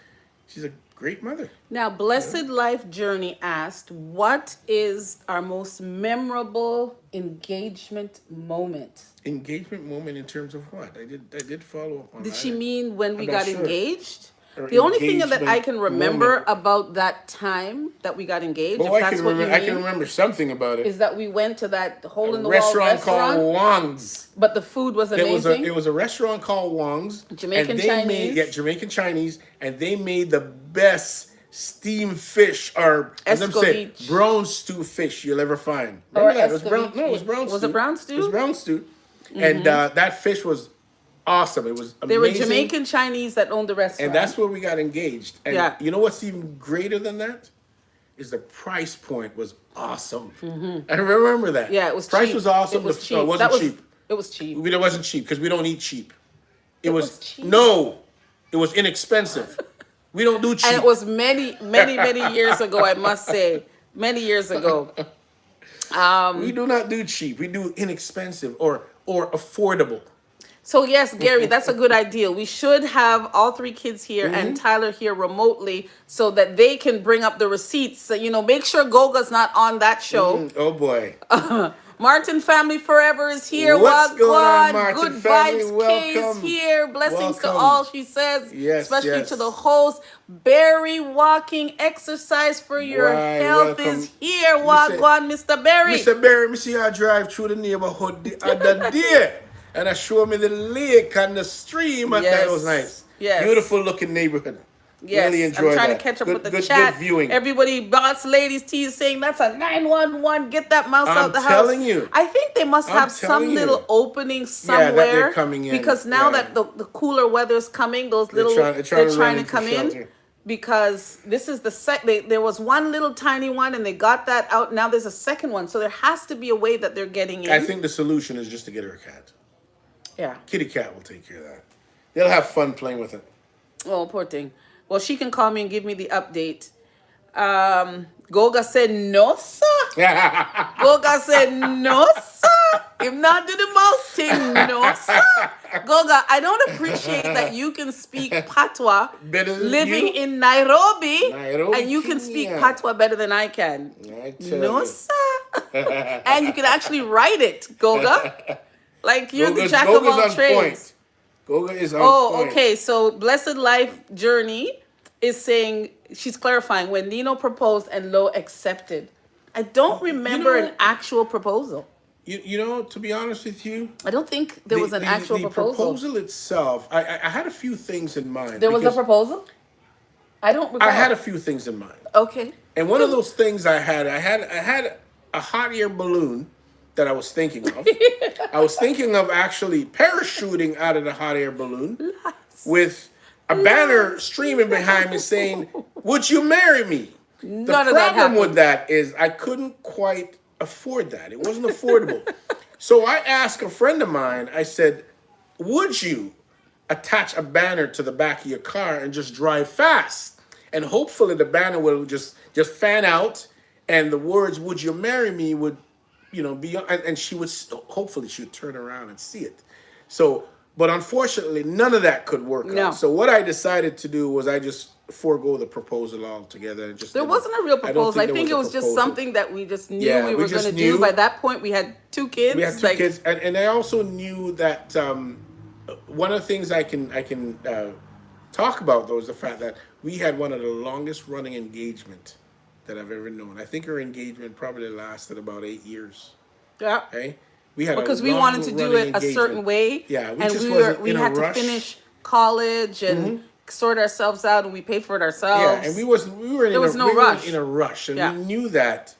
a great mother. Now, Blessed Life Journey asked, what is our most memorable engagement moment? Engagement moment in terms of what? I did follow up on that. Did she mean when we I'm not got sure. engaged? Or The only thing that I engagement can remember moment. about that time that we got engaged, Oh, if I that's can what remember. you I mean, can remember something about it. is that we went to that hole in the wall Restaurant restaurant, called Wong's. but the food was It amazing. was a restaurant called Wong's. Jamaican and they Chinese. Made, Jamaican Chinese, and they made the best steamed fish, or as I'm saying, Escovitch. brown stew fish you'll ever find. Or Remember that? It was brown. escovitch. No, it was brown stew. Was it brown stew? It was brown stew, and that fish was awesome. It was amazing. They were Jamaican Chinese that owned the restaurant. And that's where we got engaged. And Yeah. you know what's even greater than that? Is the price point was awesome. I remember that. Yeah, it was price cheap. was awesome. It was No, cheap. it wasn't That was- cheap. It was cheap. It wasn't cheap because we don't eat cheap. It was cheap. No, it was inexpensive. We don't do cheap. And it was many, many, many years ago, I must say. Many years ago. We do not do cheap. We do inexpensive or affordable. So yes, Gary, that's a good idea. We should have all 3 kids here and Tyler here remotely so that they can bring up the receipts. So, make sure Goga's not on that show. Oh boy. Martin Family Forever is here. What's going on, Wagwan. Martin Good family? vibes. Kay is Welcome. here. Blessings to Welcome. all, she says. Yes, especially yes. to the host. Barry Walking Exercise for Your Right, Health welcome. is here. Wagwan, Mr. Barry. Mr. Barry, me see I drive through the neighborhood the other day, and I show me the lake and the stream, and that was nice. Yes. Beautiful looking neighborhood. Yes, Really enjoy I'm trying that. to catch up Good- with the good- chat. Good viewing. Everybody, boss ladies, T is saying that's a 911. Get that mouse I'm out the house. telling you. I think they must I'm have some telling you. little opening Yeah, somewhere. that they're coming in. Because now Yeah. that the cooler weather's coming, those little they're trying to run to in for come in. shelter. Because this is the there was one little tiny one and they got that out. Now there's a second one, so there has to be a way that they're getting in. I think the solution is just to get her a cat. Yeah. Kitty cat will take care of that. They'll have fun playing with it. Oh, poor thing. Well, she can call me and give me the update. Goga said no, sir. Goga said no, sir. If not do the most thing, no, sir. Goga, I don't appreciate that you can speak patois Better than living you? in Nairobi, Nairobi, and you can speak Kenya. patois better than I can. I tell No, you. sir. And you can actually write it, Goga. Like you're the jack of Goga's all on trades. point. Goga is on Oh, point. okay. So Blessed Life Journey is saying, she's clarifying, when Nino proposed and Lo accepted. I don't remember know- an actual proposal. You know, to be honest with you, I don't think there was an actual the proposal. proposal itself, I had a few things in mind. There was a because proposal? I don't recall. I had a few things in mind. Okay. And one of those things I had a hot air balloon that I was thinking of. I was thinking of actually parachuting out of the hot air balloon with a banner streaming behind me saying, "Would you marry me?" None The of that problem happened. with that is I couldn't quite afford that. It wasn't affordable. So I asked a friend of mine, I said, "Would you attach a banner to the back of your car and just drive fast? And hopefully the banner will just fan out and the words, 'Would you marry me?' would, be, and she would, hopefully she would turn around and see it." So, but unfortunately, none of that could work No. out. So what I decided to do was I just forego the proposal altogether. And just There wasn't a real proposal. I think it was just something that we just knew Yeah, we we were going just to do. knew. By that point, we had 2 kids. We had 2 kids, and I also knew that one of the things I can talk about though is the fact that we had one of the longest running engagement that I've ever known. I think our engagement probably lasted about 8 years. Yeah. Okay, we had Because a we wanted to do long-running it a certain engagement. way. Yeah, we and just we wasn't we in a had to rush. finish college and sort ourselves out, and we paid for it ourselves. Yeah, and we were There was no rush. in a rush, and Yeah. we knew that.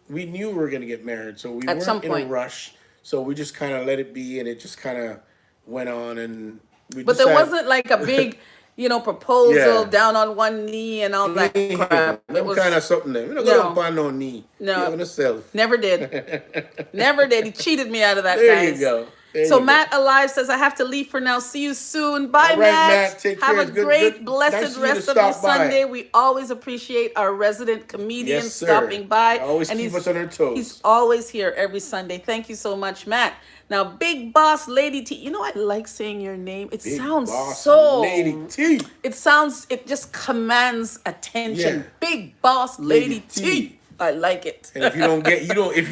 We knew we were going to get married, so we At some weren't in a point. rush. So we just kind of let it be, and it just kind of went on, and we. But there decided, wasn't like a big, proposal Yeah. down on one knee and all that crap. It Them was kind of something there. We don't No. go up on no knee. No. Giving yourself. never did, never did. He cheated me out of that, There guys. you go. There So you go. Matt Alive says, I have to leave for now. See you soon. Bye, All right, Matt. Matt. Take Have care. a It's good- great, good- blessed nice of you to rest of your stop by. Sunday. We always appreciate our resident comedian Yes, sir. stopping by. Always keep us on our toes. He's always here every Sunday. Thank you so much, Matt. Now, Big Boss Lady T. You know, I like saying your name. It Big sounds Boss so... Lady T. It just commands attention. Yeah. Big Boss Lady, Lady T. T. I like it. And if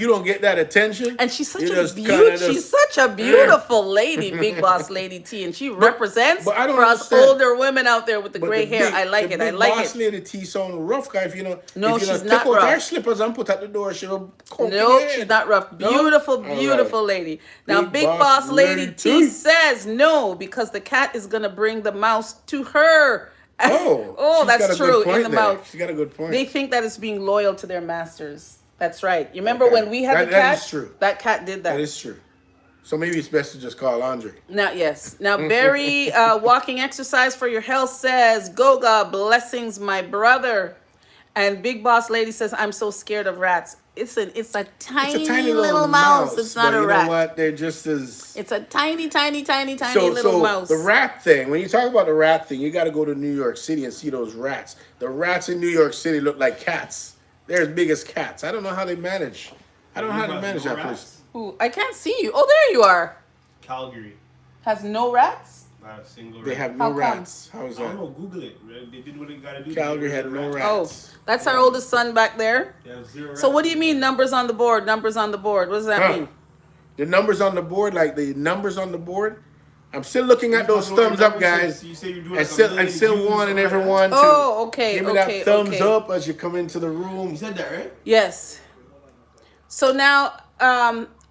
you don't get that attention, And she's such you a just beautiful, kinda she's such a beautiful lady, Big Boss Lady T, and she represents but I don't for us understand. older women out there with the But gray the hair. big- I like the it. I big like Boss it. Lady T sound rough, guy. If you know, No, if you she's know, not take out rough. her slippers and put at the door, she'll come. Nope, she's not rough. No? Beautiful, All right. beautiful lady. Now, Big Big Boss Boss Lady Lady T T. says no because the cat is gonna bring the mouse to her. Oh, oh, she's got that's a good true. point In the there. mouth. She's got a good point. They think that it's being loyal to their masters. That's right. You remember Okay. when we had the That cat? is true. That cat did that. That is true. So maybe it's best to just call Andre. Now, yes. Now, Barry, walking exercise for your health says, Goga, blessings, my brother. And Big Boss Lady says, I'm so scared of rats. It's a tiny, little mouse. It's not but a you rat. know what? They're just as... It's a tiny, tiny, tiny, tiny So little mouse. the rat thing, when you talk about the rat thing, you got to go to New York City and see those rats. The rats in New York City look like cats. They're as big as cats. I don't know how they manage. I don't know how they manage that place. Ooh, I can't see you. Oh, there you are. Calgary. Has no rats? Not a single They rat. have How no come? rats. How is I don't that? know, Google it. Right? They did what they gotta do. Calgary They had got no rid of rats. Oh, that's our oldest son back there. They have zero So rats. what do you mean numbers on the board? Numbers on the board. What does that Huh. mean? The numbers on the board, like the numbers on the board. I'm still looking at those You talking thumbs about up, numbers, guys. so you say you're doing And like still, 1 and million still views, wanting something like that? everyone to Oh, okay, give me okay, that thumbs okay. up as you come into the room. You said that, right? Yes. So now,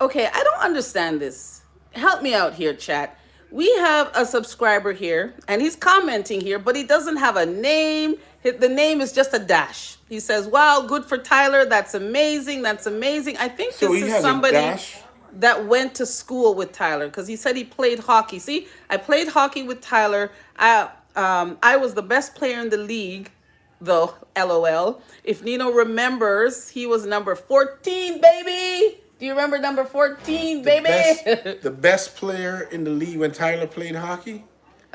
okay, I don't understand this. Help me out here, chat. We have a subscriber here, and he's commenting here, but he doesn't have a name. The name is just a dash. He says, wow, good for Tyler. That's amazing. That's amazing. I think So this he is has a somebody dash? that went to school with Tyler, because he said he played hockey. See, I played hockey with Tyler. I was the best player in the league, though, LOL. If Nino remembers, he was number 14, baby. Do you remember number 14, baby? The best player in the league when Tyler played hockey.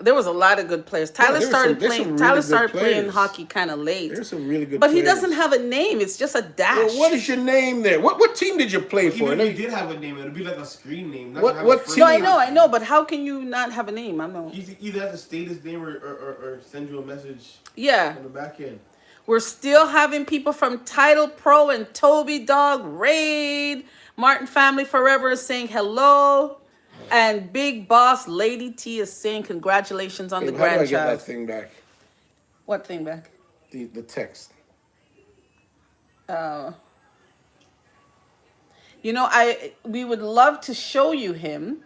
There was a lot of good players. Tyler there's started some- there's playing. some really Tyler good started playing players. hockey kind of late. There's some really good But players. he doesn't have a name. It's just a dash. Well, what is your name there? What team did you play for? Even Let if me- he did have a name, it would be like a screen name. Not What- gonna have what a first team? No, name. I know, but how can you not have a name? I know. He either has to state his name or send you a message Yeah. on the back end. We're still having people from Title Pro and Toby Dog Raid. Martin Family Forever is saying hello. And Big Boss Lady T is saying congratulations on the How do I get that grandchild. thing back? What thing back? The text. You know, we would love to show you him,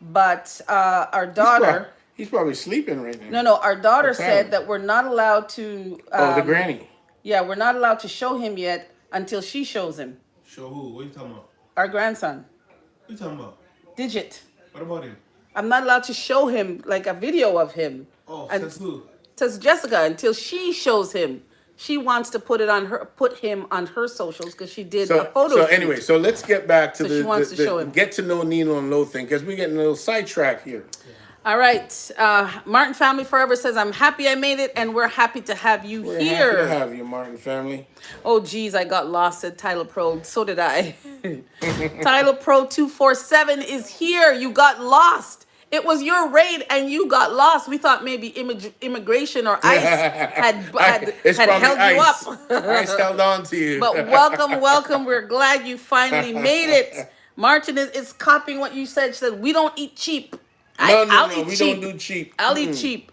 but our daughter. He's probably sleeping right now. No, our daughter What's said that? that we're not allowed to. Oh, the granny. Yeah, we're not allowed to show him yet until she shows him. Show who? What are you talking about? Our grandson, What are you talking about? Digit. What about him? I'm not allowed to show him like a video of him. Oh, And says who? says Jessica until she shows him. She wants to put him on her socials because she did a photo. So shoot. anyway, so let's get back to So she wants to show him. get to know Nino and Lo thing because we're getting a little sidetracked here. All right. Martin Family Forever says, I'm happy I made it, and we're happy to have you We're here. happy to have you, Martin family. Oh, geez, I got lost at Title Pro. So did I. Title Pro 247 is here. You got lost. It was your raid, and you got lost. We thought maybe immigration or ICE had It's probably held ice. you up. Ice held on to you. But welcome. We're glad you finally made it. Martin is copying what you said. She said, we don't eat cheap. I'll eat we cheap. don't do cheap. I'll eat cheap.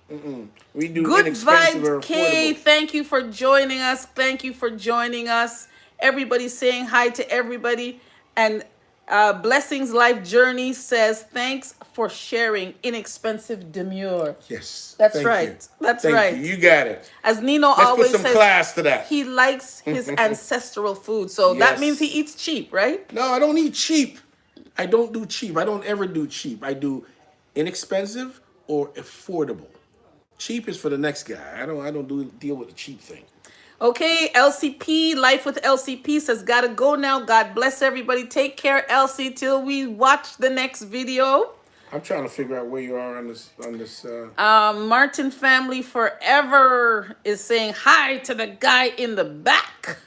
We do Good inexpensive or Vibes K, affordable. thank you for joining us. Thank you for joining us. Everybody's saying hi to everybody. And Blessings Life Journey says, thanks for sharing inexpensive demure. Yes. That's Thank you. right. That's Thank right. you. You got it. As Nino Let's put always some says, class to that. he likes his ancestral food. So that means he Yes. eats cheap, right? No, I don't eat cheap. I don't do cheap. I don't ever do cheap. I do inexpensive or affordable. Cheap is for the next guy. I don't deal with the cheap thing. Okay, LCP, Life with LCP says, gotta go now. God bless everybody. Take care, Elsie, till we watch the next video. I'm trying to figure out where you are on this Martin Family Forever is saying hi to the guy in the back.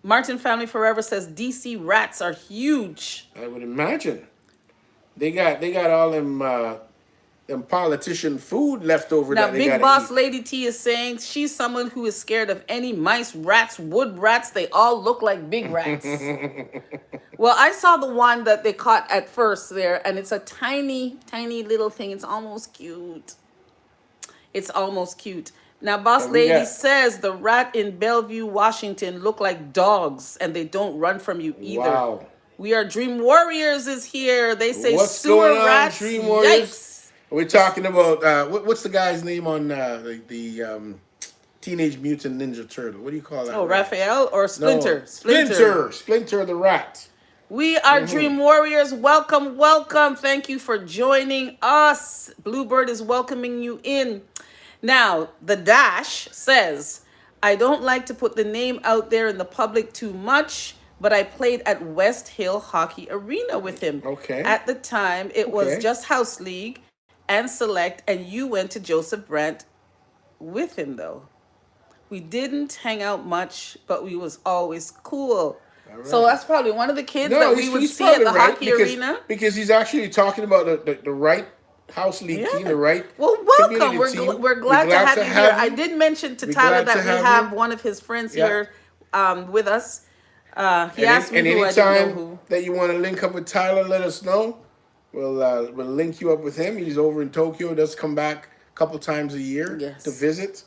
Martin Family Forever says DC rats are huge. I would imagine. They got all them politician food left over Now, that they Big gotta Boss eat. Lady T is saying she's someone who is scared of any mice, rats, wood rats. They all look like big rats. Well, I saw the one that they caught at first there, and it's a tiny, tiny little thing. It's almost cute. It's almost cute. Now, Boss And we Lady got- says the rat in Bellevue, Washington look like dogs, and they don't run from you either. Wow. We are Dream Warriors is here. They say What's sewer going on, rats. Dream Warriors? Yikes. We're talking about what's the guy's name on the Teenage Mutant Ninja Turtle? What do you call that? Oh, rat? Raphael or Splinter? No. Splinter the rat. We are Dream Warriors. Welcome, welcome. Thank you for joining us. Bluebird is welcoming you in. Now, the Dash says, I don't like to put the name out there in the public too much, but I played at West Hill Hockey Arena with him. Okay. At the time, it was Okay. just House League and Select, and you went to Joseph Brandt with him, though. We didn't hang out much, but we was always cool. So that's probably one of the kids that we would see at probably the right hockey because, arena. because he's actually talking about the right house league team, the right. Well, welcome. community We're, team. we're glad to have you here. I did mention to We're Tyler glad that to we have have you. one of his friends Yeah. here with us. He asked me and who, I didn't know anytime who. that you want to link up with Tyler, let us know. We'll link you up with him. He's over in Tokyo. Does come back a couple times a year Yes. to visit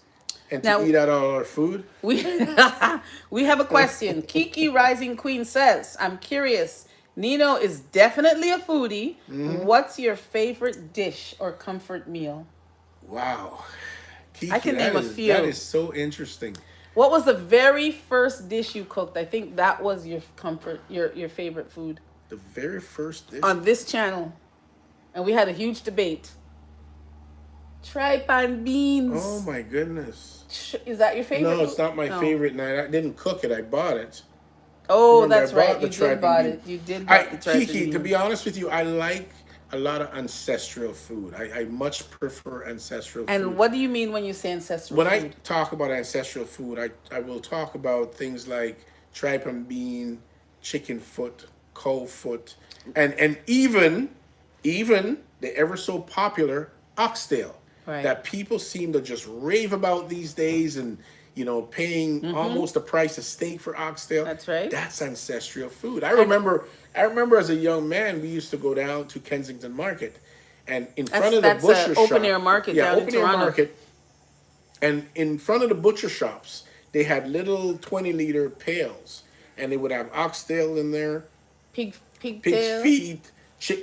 and to Now- eat out all our food. We we have a question. Kiki Rising Queen says, I'm curious. Nino is definitely a foodie. Mm-hmm. What's your favorite dish or comfort meal? Wow. Kiki, I can that name a is- few. That is so interesting. What was the very first dish you cooked? I think that was your comfort, your favorite food The very first dish. on this channel. And we had a huge debate. Tripe and beans. Oh my goodness. Is that your favorite? No, it's not my No. favorite. And I didn't cook it. I bought it. Oh, Remember, that's I bought right. the You tripe did and buy beans. it. You did buy the tripe Kiki, and to beans. be honest with you, I like a lot of ancestral food. I much prefer ancestral food. And what do you mean when you say ancestral When food? I talk about ancestral food, I will talk about things like tripe and bean, chicken foot, cow foot, and even the ever so popular oxtail Right. that people seem to just rave about these days, and paying almost the price of steak for oxtail. That's right. That's ancestral food. I remember as a young man, we used to go down to Kensington Market, and in front of the That's butcher a shop, open air market down in open air Toronto. market, and in front of the butcher shops, they had little 20-liter pails, and they would have oxtail in there, Pig pig's tail. feet.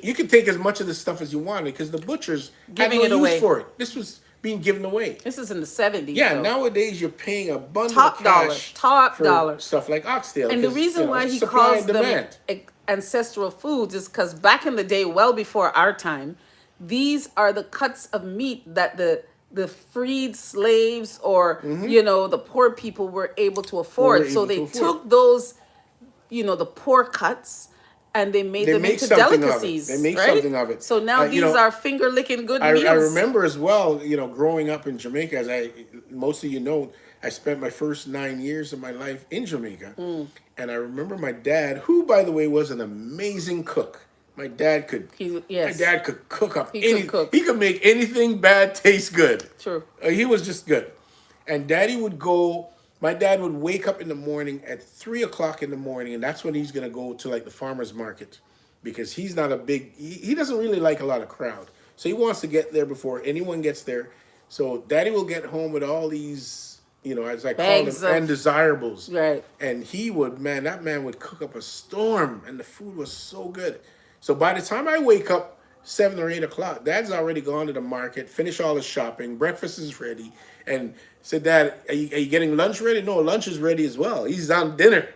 You could take as much of this stuff as you wanted because the butchers Giving had it no use away. for it. This was being given away. This is in the 70s. Yeah, though. nowadays you're paying a bundle Top of dollar, cash top for dollar. stuff like oxtail. And the 'cause, reason why he supply calls and them demand. ancestral foods is because back in the day, well before our time, these are the cuts of meat that the freed slaves or the poor people were able to afford. So able they to afford. took those, the poor cuts. And they made They them make into something of it. delicacies. They make right? something of it. So now these are finger licking good meals. I remember as well, growing up in Jamaica, as most of you know, I spent my first 9 years of my life in Jamaica. And I remember my dad, who, by the way, was an amazing cook. My dad could cook up He could cook. He could make anything bad taste good. True. He was just good. And my dad would wake up in the morning at 3:00 in the morning, and that's when he's going to go to like the farmer's market because he's not he doesn't really like a lot of crowd. So he wants to get there before anyone gets there. So daddy will get home with all these you know, as I called Bags them, of undesirables. right. And he would, man, that man would cook up a storm, and the food was so good. So by the time I wake up 7 or 8 o'clock, Dad's already gone to the market, finished all his shopping, breakfast is ready, and said, Dad, are you getting lunch ready? No, lunch is ready as well. He's on dinner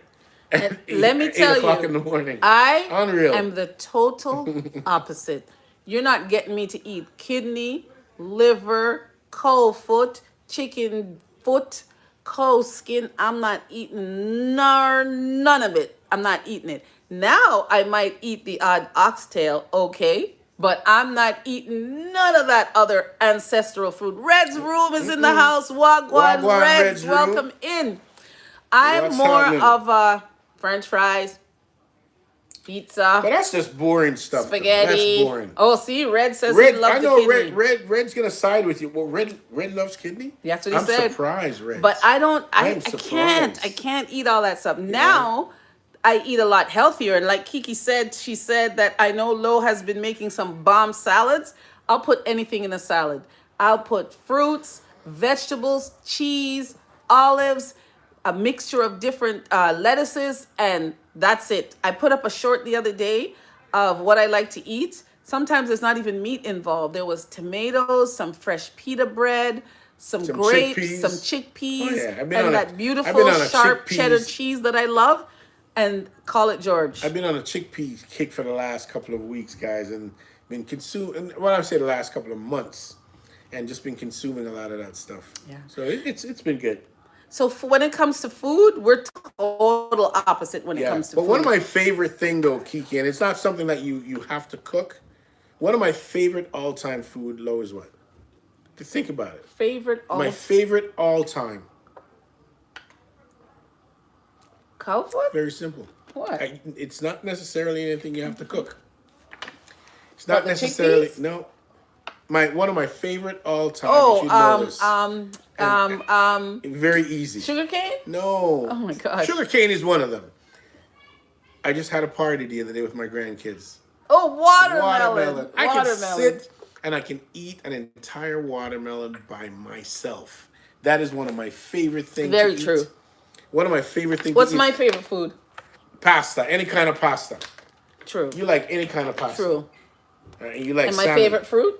And at let me 8 tell o'clock you, in the morning. I Unreal. am the total opposite. You're not getting me to eat kidney, liver, cow foot, chicken foot, cow skin. I'm not eating none of it. I'm not eating it. Now I might eat the odd oxtail, okay, but I'm not eating none of that other ancestral food. Red's room is in the house. Wagwan, Wagwan, Reds, Red's room. welcome in. I'm What's more happening? of a French fries, But pizza, that's just boring stuff. though. spaghetti. That's boring. Oh, see, Red says Red, he loves I know the kidney. Red's gonna side with you. Well, Red loves kidney. That's what he I'm said. surprised, Red. But I don't. I I'm can't. surprised. I can't eat all that stuff now. I eat a lot healthier. And like Kiki said, she said that I know Lo has been making some bomb salads. I'll put anything in a salad. I'll put fruits, vegetables, cheese, olives, a mixture of different lettuces, and that's it. I put up a short the other day of what I like to eat. Sometimes there's not even meat involved. There was tomatoes, some fresh pita bread, some grapes, chickpeas. some chickpeas, Oh, yeah. I've been and on that a beautiful sharp chickpeas. cheddar cheese that I love, and call it George. I've been on a chickpea kick for the last couple of weeks, guys, and been consuming. Well, I say the last couple of months, and just been consuming a lot of that stuff. Yeah. So it's been good. So when it comes to food, we're total opposite when it Yeah. comes to But food. one of my favorite thing though, Kiki, and it's not something that you have to cook. One of my favorite all time food, Lo, is what? To think about it. favorite My favorite all time. cow food? Very simple. What? It's not necessarily anything you have to cook. It's What, not the necessarily chickpeas? no. My favorite all time. Oh, you know this. Very easy. sugar cane? No. Oh my gosh. Sugar cane is one of them. I just had a party the other day with my grandkids. Oh, watermelon. I can Watermelon. sit and I can eat an entire watermelon by myself. That is one of my favorite things. Very to true. Eat. One of my favorite things. What's to my eat. favorite food? Pasta? Any kind of pasta. True. You like any kind of pasta. True. And you like And my salmon. favorite fruit?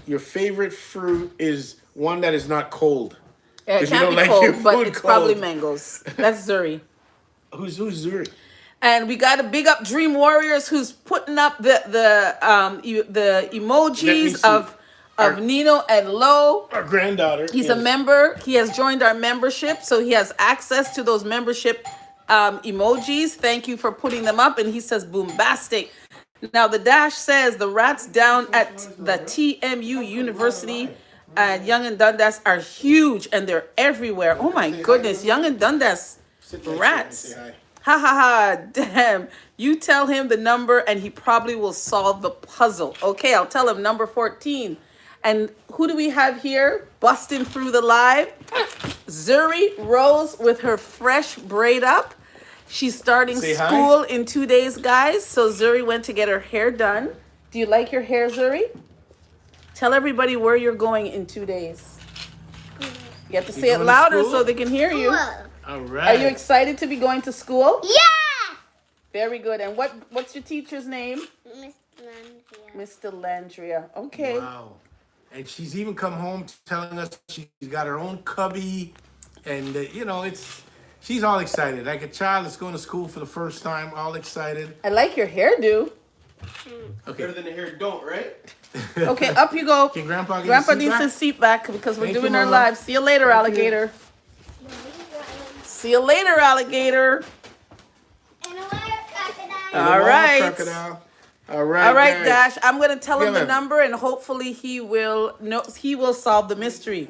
Your favorite fruit is one that is not cold. Yeah, it 'Cause you can't don't be like cold, your but food it's probably cold. mangoes. That's Zuri. Who's Zuri? And we got to big up Dream Warriors, who's putting up the Let me emojis see. of Our- Nino and Lo. Our granddaughter. He's a member. He has joined our membership, so he has access to those membership emojis. Thank you for putting them up. And he says boombastic. Now the dash says the rats down at the TMU University and Young and Dundas are huge and they're everywhere. Oh my goodness, Young and Dundas Sit next to him and rats. say hi. Ha ha ha, damn. You tell him the number and he probably will solve the puzzle. Okay, I'll tell him number 14. And who do we have here busting through the live? Zuri Rose with her fresh braid up. She's starting Say hi. school in 2 days, guys. So Zuri went to get her hair done. Do you like your hair, Zuri? Tell everybody where you're going in 2 days. You have to say it going to louder school? so they can hear you. All Are right. you excited to be going to school? Yeah! Very good. And what's your teacher's name? Miss Landria. Mr. Landria. Okay. Wow. And she's even come home telling us she's got her own cubby. And, she's all excited. Like a child that's going to school for the first time, all excited. I like your hairdo. Okay. Better than the hair don't, right? Okay, up you go. Can Grandpa get Grandpa his seat needs back? his seat back because we're Thank you, doing our Mama. live. See you later, alligator. See you later, alligator. And a wire crocodile. And a All wild right. crocodile. All right. All right, guys. Dash. I'm gonna tell him the Dylan. number, and hopefully he will solve the mystery.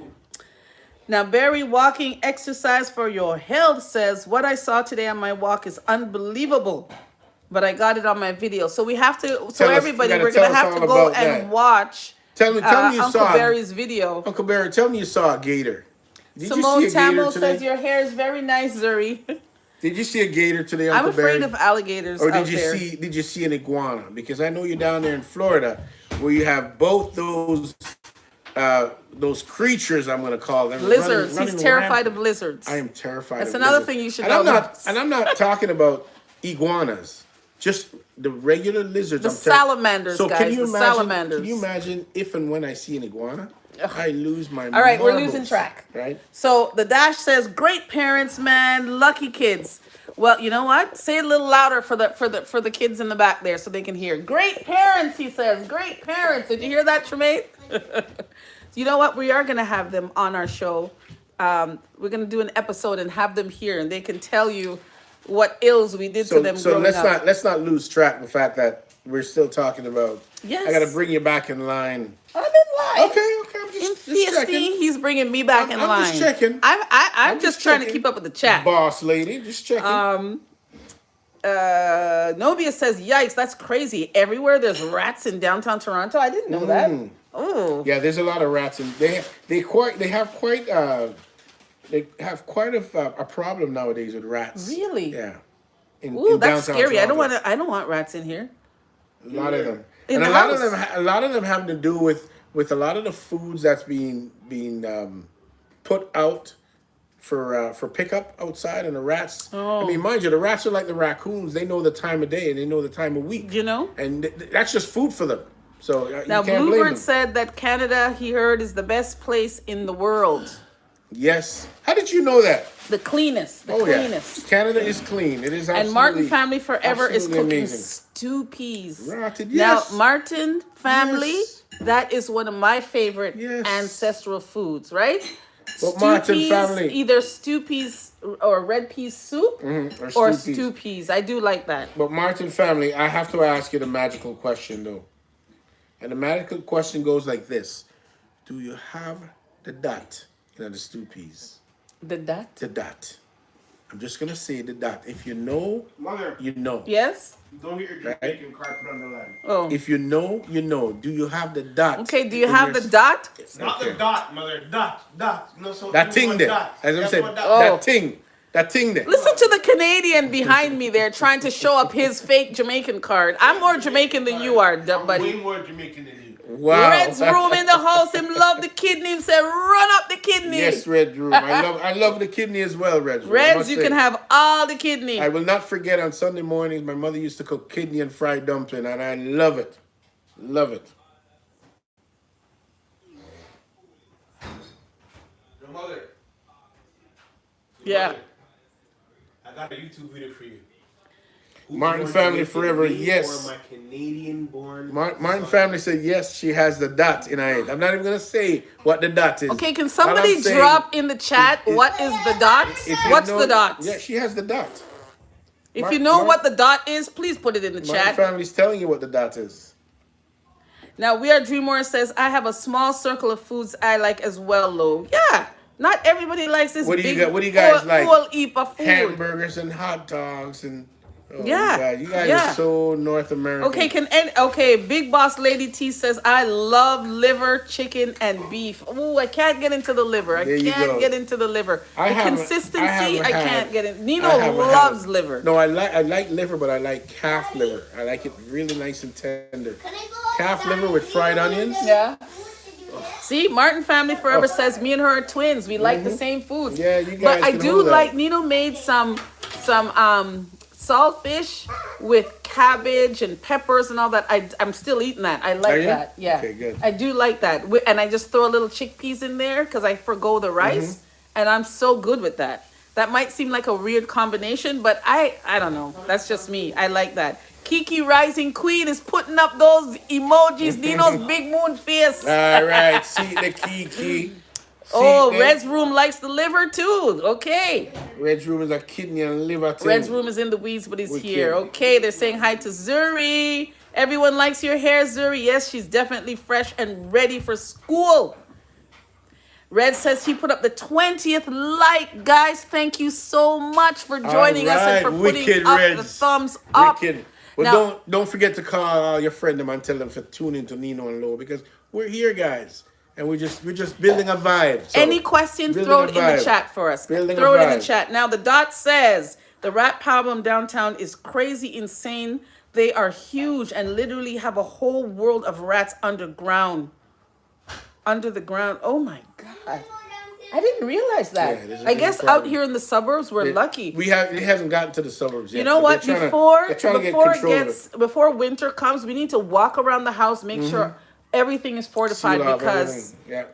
Now, Barry, walking exercise for your health says, what I saw today on my walk is unbelievable, but I got it on my video. So we have to, so Tell us- everybody, you gotta we're going to tell us have to all go about and that. watch Tell me you Uncle saw Barry's video. Uncle Barry, tell me you saw a gator. Did Simone you see a gator Tammo today? says your hair is very nice, Zuri. Did you see a gator today, I'm Uncle Barry? afraid of alligators Or out did you there. did you see an iguana? Because I know you're down there in Florida where you have both those those creatures, I'm gonna call them, Lizards. running He's terrified rampant. of lizards. I am terrified. That's of another lizards. thing you should and know. I'm not talking about iguanas. Just the regular lizards. The salamanders, So guys. can you The imagine? salamanders. Can you imagine if and when I see an iguana, I lose my. All right, we're marbles, losing track. Right. So the dash says, "Great parents, man, lucky kids." Well, you know what? Say it a little louder for the kids in the back there so they can hear. Great parents, he says. Great parents. Did you hear that, Tremaine? You know what? We are gonna have them on our show. We're gonna do an episode and have them here, and they can tell you what ills we did to them So growing up. let's not lose track of the fact that we're still talking about. Yes. I got to bring you back in line. I'm in line. Okay. I'm In just feisty, checking. he's bringing me back in I'm line. just checking. I'm just trying to checking. keep up with the chat. Boss lady, just checking. Nobia says, "Yikes, that's crazy! Everywhere there's rats in downtown Toronto. I didn't know that." Oh, Yeah, there's a lot of rats, and they have quite a problem nowadays with rats. really? Yeah. Ooh, in that's downtown scary. Toronto. I don't want rats in here. A lot of them, In and the a lot house. of them, a lot of them having to do with a lot of the foods that's being put out for pickup outside, and the rats. I mean, mind you, the rats are like the raccoons. They know the time of day and they know the time of week. You know. And that's just food for them. So you Now, can't blame Bluebird them. said that Canada, he heard, is the best place in the world. Yes. How did you know that? The cleanest. The Oh cleanest. yeah. Canada is clean. It is absolutely. And Martin Family Forever is absolutely cooking amazing. stew peas. Rotted, Now, yes. Martin Family, Yes. that is one of my favorite Yes. ancestral foods, right? But Stew Martin peas, Family. either stew peas or red pea soup or stew peas. I do like that. But Martin family, I have to ask you the magical question though. And the magical question goes like this: do you have the dot in the stew peas? The that? The dot. I'm just gonna say the dot. If you know, Mother, you know. Yes? don't get your Jamaican card put on the line. Oh. If you know, you know. Do you have the dot? Okay, do you in have your the dot? Not Okay. the dot, mother. Dot. No, so That you thing want there. dot. As I'm That's saying, what dot- Oh. that thing there. Listen to the Canadian behind me there trying to show up his fake Jamaican card. I'm more Jamaican than you are, I'm way buddy. more Jamaican than you. Wow. Red's room in the house. Him love the kidney. Him say, run up the kidney. Yes, Red Room. I love the kidney as well, Red Room. I Reds, must you say. can have all the kidney. I will not forget on Sunday mornings, my mother used to cook kidney and fried dumpling, and I love it. Love it. Your mother. Yeah. I got a YouTube video for you. Who's Martin more Family Jamaican, Forever, me yes. Or my Canadian born. Martin family said yes, she has the dot in her head. I'm not even gonna say what the dot is. Okay, can All somebody I'm saying, drop in the chat what is the dot? if you What's know- the dot? Yeah, she has the dot. If you know what the dot is, please put it in the Martin chat. family's telling you what the dot is. Now, We Are Dreamore says, I have a small circle of foods I like as well, Lo. Yeah, not everybody likes this What do you big got- what do you guys like? whole heap of food. Hamburgers and hot dogs and Yeah, you guys yeah. are so North American. Okay, Big Boss Lady T says, I love liver, chicken, and beef. Ooh, I can't get into the liver. There you can't go. get into the liver. I The haven't- consistency, haven't I had- can't get in. I Nino haven't had loves it. liver. No, I like liver, but I like calf liver. I like it really nice and tender. Can I go Calf outside liver with and fried see onions? what Yeah. to do? See, Martin Family Forever says me and her are twins. We like the same foods. Oh. Yeah, you But guys I can do hold that. like Nino made some saltfish with cabbage and peppers and all that. I'm still eating that. I Are like you? that. Yeah. Okay, good. I do like that. And I just throw a little chickpeas in there because I forgo the rice, Mm-hmm. and I'm so good with that. That might seem like a weird combination, but I don't know. That's just me. I like that. Kiki Rising Queen is putting up those emojis. Nino's big moon face. All right, see the key. Oh, See, Red's room likes the liver too. Okay. Red's room is a kidney and liver thing. Red's room is in the weeds, but he's Wicked. here. Okay, they're saying hi to Zuri. Everyone likes your hair, Zuri. Yes, she's definitely fresh and ready for school. Red says he put up the 20th like. Guys, thank you so much for joining us and for putting Wicked up Reds. the thumbs up. Wicked. Well, Now- don't forget to call all your friend them and tell them to tune into Nino and Lo, because we're here, guys, and we're just building a vibe. So, Any questions, building throw a it in the vibe. chat for us. Building a Throw it in the vibe. chat. Now, the dot says the rat problem downtown is crazy, insane. They are huge and literally have a whole world of rats underground. under the ground. Oh my God. I didn't realize that. Yeah, there's a I big guess out problem. here in the suburbs, we're lucky. It hasn't gotten to the suburbs yet. You know but what? they're trying to get control of it. Before winter comes, we need to walk around the house, make sure everything is fortified, Seal off because everything.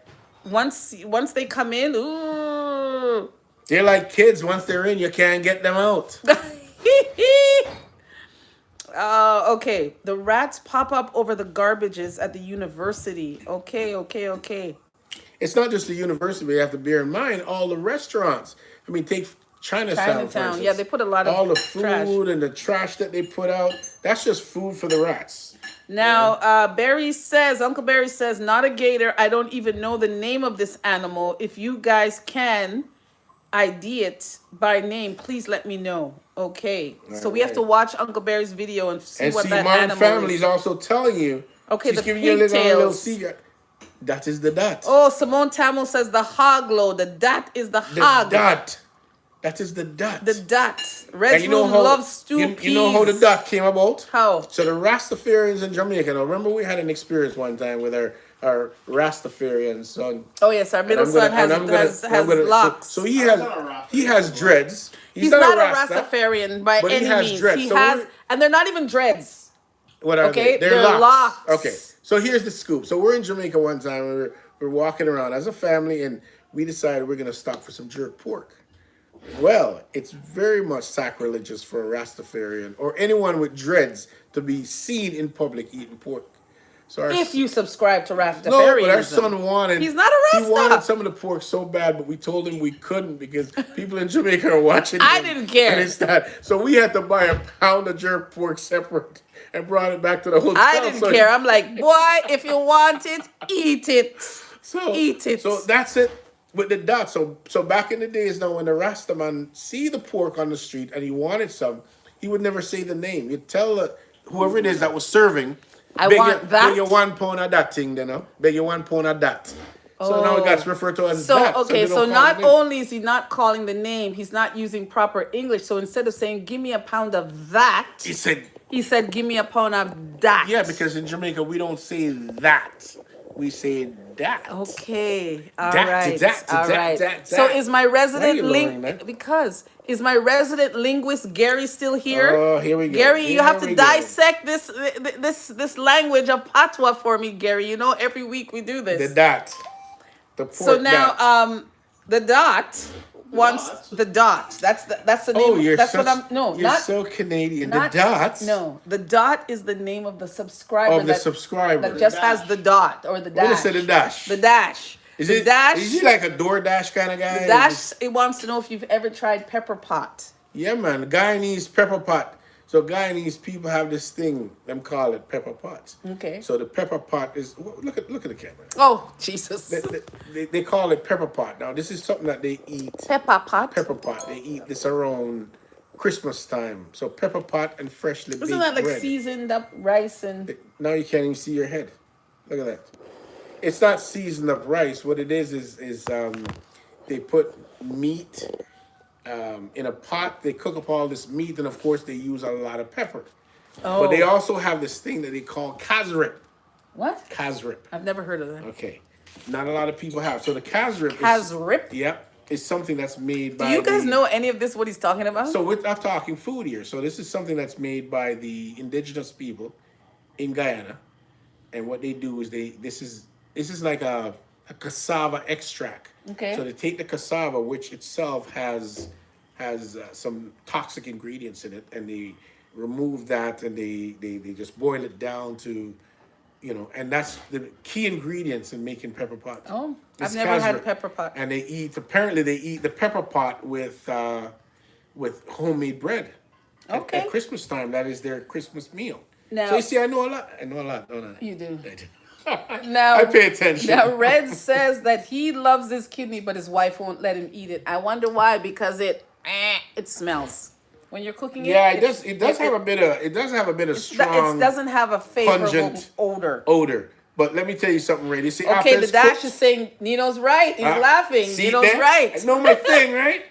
Yeah. once they come in, ooh. They're like kids. Once they're in, you can't get them out. Okay. The rats pop up over the garbages at the university. Okay. It's not just the university. You have to bear in mind all the restaurants. I mean, take Chinatown, for instance. Yeah, they put a lot of all the trash. food and the trash that they put out. That's just food for the rats. Now, Uncle Barry says, not a gator. I don't even know the name of this animal. If you guys can ID it by name, please let me know. Okay. So we have to watch Uncle Barry's video and see what that Modern animal Family is. is also telling you. Okay, she's the giving you a little pigtails. secret. That is the dot. Oh, Simone Tamil says the hoglo. The dot is the The hog. dot. That is the dot. The dot. Red And you know Room how loves stew peas. you know how the dot came about? How? So the Rastafarians in Jamaica. Now remember we had an experience one time with our Rastafarian son. Oh yes, our middle son has locks. So he has dreads. He's not a Rastafarian by but any he has means. dreads. He So has, and they're not even dreads. What are Okay, they? they're locks. Okay, so here's the scoop. So we're in Jamaica one time. And we're walking around as a family, and we decided we're gonna stop for some jerk pork. Well, it's very much sacrilegious for a Rastafarian or anyone with dreads to be seen in public eating pork. So If you subscribe to Rastafarianism. no, but our son wanted. He's not a Rasta. He wanted some of the pork so bad, but we told him we couldn't because people in Jamaica are watching. I him, didn't care. And it's that. So we had to buy a pound of jerk pork separate and brought it back to the hotel. I didn't care. I'm like, boy, if you want it, eat it. Eat it. So that's it with the dot. So back in the days now, when the Rasta man see the pork on the street and he wanted some, he would never say the name. He'd tell whoever it is that was serving, I beg want you, that. Beg you 1 pound of that thing, you know. Beg you 1 pound of that. So now it gets referred to as So that. okay, they so don't call not the name. only is he not calling the name, he's not using proper English. So instead of saying "give me a pound of that," He said, he said "give me a pound of that." yeah, because in Jamaica we don't say that. We say that. Okay, all That, right, that, all that, right. that, So that. is my resident Why are you lowering that? is my resident linguist Gary still here? Oh, here we go. Gary, you have Here to we go. dissect this language of patois for me, Gary. You know, every week we do this. The dot. The pork So now, dot. the dot wants the dot. That's the name. Oh, you're that's such, what I'm. No, you're not so Canadian. not- the dots No, the dot is the name of the subscriber. of the subscriber. that just has the dot or the We're dash. gonna say the dash. The dash. Is the it dash? Is he like a DoorDash kind of guy? The dash. It wants to know if you've ever tried pepper pot. Yeah, man. Guyanese pepper pot. So Guyanese people have this thing. Them call it pepper pots. Okay. So the pepper pot is look at the camera. Oh Jesus! They call it pepper pot. Now this is something that they eat. Pepper pot. Pepper pot. They eat this around Christmas time. So pepper pot and freshly baked Isn't that like bread. seasoned up rice and? Now you can't even see your head. Look at that. It's not seasoned up rice. What it is they put meat in a pot. They cook up all this meat, and of course they use a lot of pepper. Oh. But they also have this thing that they call kazrip. What? Kazrip. I've never heard of that. Okay. Not a lot of people have. So the kazrip. Kazrip? Yep. It's something that's made by. Do you guys know any of this? What he's talking about? So we're not talking food here. So this is something that's made by the indigenous people in Guyana, and what they do is this is like a cassava extract. Okay. So they take the cassava, which itself has some toxic ingredients in it, and they remove that, and they just boil it down to, and that's the key ingredients in making pepper pot. Oh, It's I've never had castor. pepper pot. And they eat the pepper pot with homemade bread. Okay. At Christmas time, that is their Christmas meal. Now- So you see, I know a lot, don't I? You do. I do. Now, I pay attention. Now, Red says that he loves his kidney, but his wife won't let him eat it. I wonder why. Because it smells when you're cooking it. Yeah, it does have a bit of strong It doesn't have a favorable pungent odor. But let me tell you something, Ray. You see, Okay, after the it's dash cooked- is saying Nino's right. He's laughing. see Nino's that? right. I know my thing, right?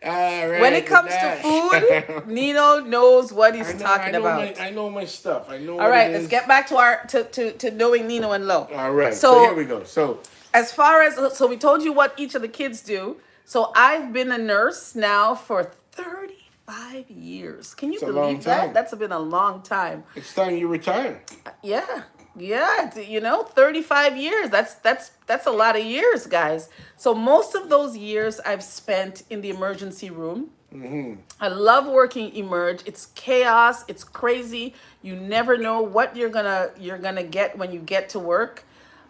All right. When it the comes to dash. food, Nino knows what he's talking I know about. I know my stuff. I know. All right, let's get back to to knowing Nino and Lo. All right. So- So here we go. So As far as, so we told you what each of the kids do. So I've been a nurse now for 35 years. Can you It's a long believe that? time. That's been a long time. It's time you retire. Yeah. Yeah, 35 years. That's a lot of years, guys. So most of those years I've spent in the emergency room. I love working emerge. It's chaos, it's crazy. You never know what you're gonna get when you get to work.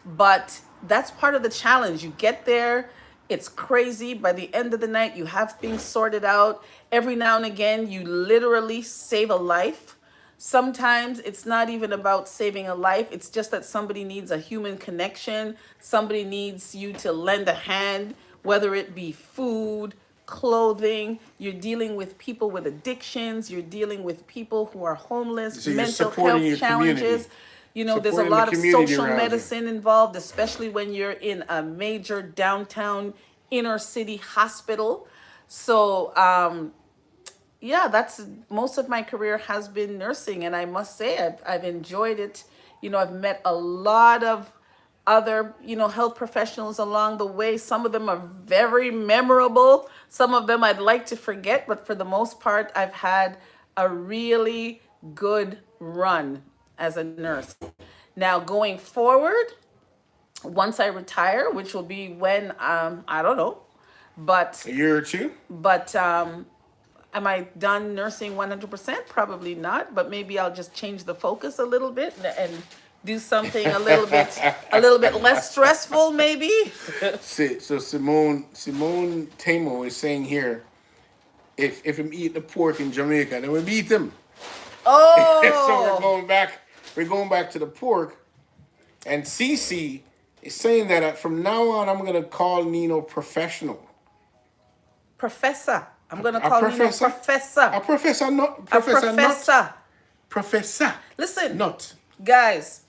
But that's part of the challenge. You get there, it's crazy. By the end of the night, you have things sorted out. Every now and again, you literally save a life. Sometimes it's not even about saving a life. It's just that somebody needs a human connection. Somebody needs you to lend a hand, whether it be food, clothing. You're dealing with people with addictions. You're dealing with people who are homeless, So you're mental supporting health your challenges. community. There's a Supporting the lot of community social around you. medicine involved, especially when you're in a major downtown inner city hospital. So, yeah, that's most of my career has been nursing, and I must say I've enjoyed it. I've met a lot of other health professionals along the way. Some of them are very memorable. Some of them I'd like to forget, but for the most part, I've had a really good run as a nurse. Now, going forward, once I retire, which will be when I don't know, but A year or two. but am I done nursing 100%? Probably not, but maybe I'll just change the focus a little bit and do something a little bit less stressful, maybe. So Simone Tamo is saying here, if him eat the pork in Jamaica, then we beat him. So we're Oh, going back. We're going back to the pork. And Cece is saying that from now on, I'm gonna call Nino professional. professor. I'm gonna A call Nino professor? A professor. professor, not A professor, not professor. professor, Listen, not. guys.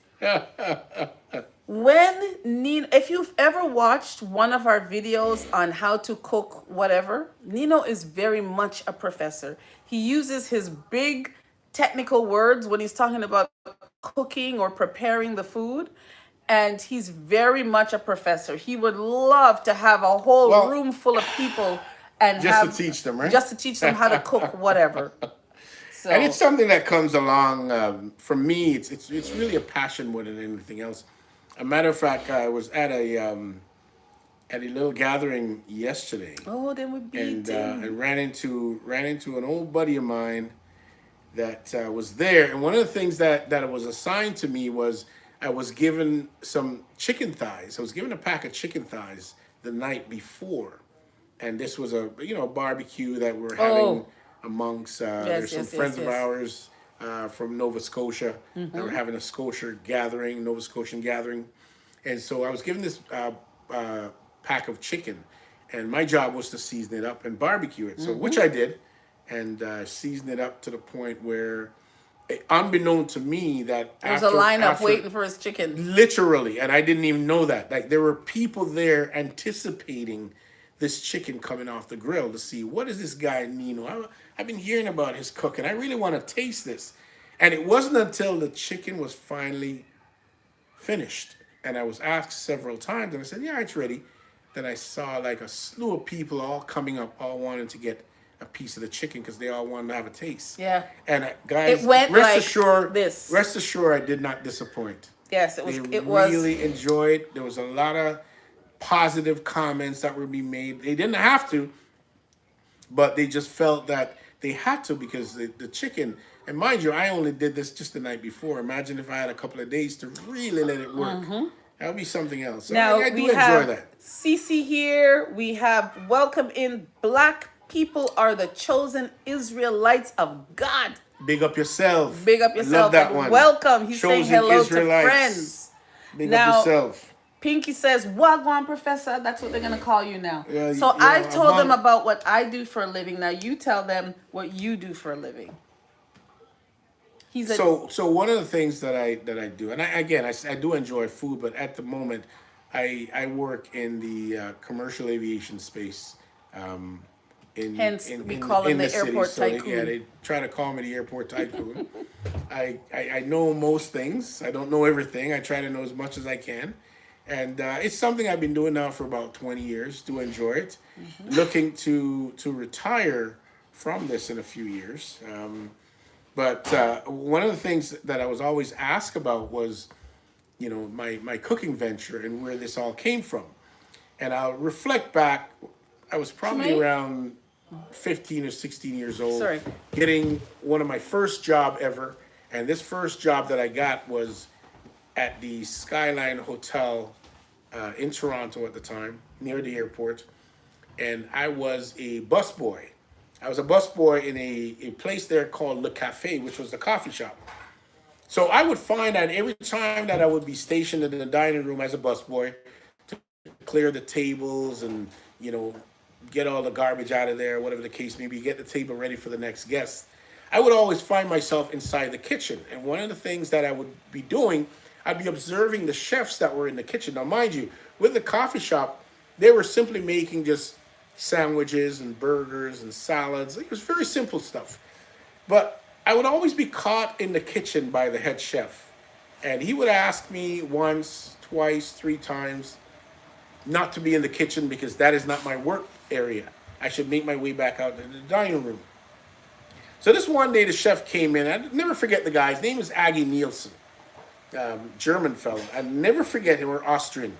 When Nino, if you've ever watched one of our videos on how to cook whatever, Nino is very much a professor. He uses his big technical words when he's talking about cooking or preparing the food, and he's very much a professor. He would love to have a whole Well, room full of people and just to have teach them, right? just to teach them how to cook whatever. So And it's something that comes along. For me, it's really a passion more than anything else. A matter of fact, I was at a little gathering yesterday, oh, then we beat and I him. ran into an old buddy of mine that was there. And one of the things that was assigned to me was I was given some chicken thighs. I was given a pack of chicken thighs the night before, and this was a barbecue that we're having Oh, amongst. yes, There's some yes, yes, friends of yes. ours from Nova Scotia that were having a Scotia gathering, Nova Scotian gathering, and so I was given this pack of chicken, and my job was to season it up and barbecue it. So which I did, and season it up to the point where, unbeknown to me, that There was a lineup waiting for his chicken. literally, and I didn't even know that. Like there were people there anticipating this chicken coming off the grill to see what is this guy Nino. I've been hearing about his cooking. I really want to taste this. And it wasn't until the chicken was finally finished, and I was asked several times, and I said, "Yeah, it's ready." Then I saw like a slew of people all coming up, all wanting to get a piece of the chicken because they all wanted to have a taste. Yeah. And guys, It went rest like assured, this. rest assured, I did not disappoint. Yes, They it was really enjoyed. There was a lot of positive comments that were being made. They didn't have to, but they just felt that they had to because the chicken. And mind you, I only did this just the night before. Imagine if I had a couple of days to really let it work. That would be something else. So now I do we enjoy have that. Cece here. We have welcome in black people are the chosen Israelites of God. Big up yourself. Big up I yourself. love that and one. welcome. He's saying Chosen hello Israelites. to friends. Big Now, up yourself. Pinky says, Wagwan Professor. That's what they're going to call you now. Yeah, So yeah, I've told them among- about what I do for a living. Now you tell them what you do for a living. He's a So one of the things that I do, and I do enjoy food, but at the moment, I work in the commercial aviation space. Hence, we call him the city. airport So tycoon. they try to call me the airport tycoon. I know most things. I don't know everything. I try to know as much as I can, And it's something I've been doing now for about 20 years. Do enjoy it. Looking to retire from this in a few years. But one of the things that I was always asked about was, my cooking venture and where this all came from. And I'll reflect back. I was probably Shemaine? around 15 or 16 years old, Sorry. getting one of my first job ever. And this first job that I got was at the Skyline Hotel in Toronto at the time, near the airport. And I was a busboy. I was a busboy in a place there called Le Café, which was the coffee shop. So I would find that every time that I would be stationed in the dining room as a busboy to clear the tables and, get all the garbage out of there, whatever the case may be, get the table ready for the next guest, I would always find myself inside the kitchen. And one of the things that I would be doing, I'd be observing the chefs that were in the kitchen. Now, mind you, with the coffee shop, they were simply making just sandwiches and burgers and salads. It was very simple stuff. But I would always be caught in the kitchen by the head chef. And he would ask me once, twice, three times not to be in the kitchen because that is not my work area. I should make my way back out to the dining room. So this one day the chef came in. I'd never forget the guy. His name is Aggie Nielsen, German fellow. I'd never forget him, or Austrian.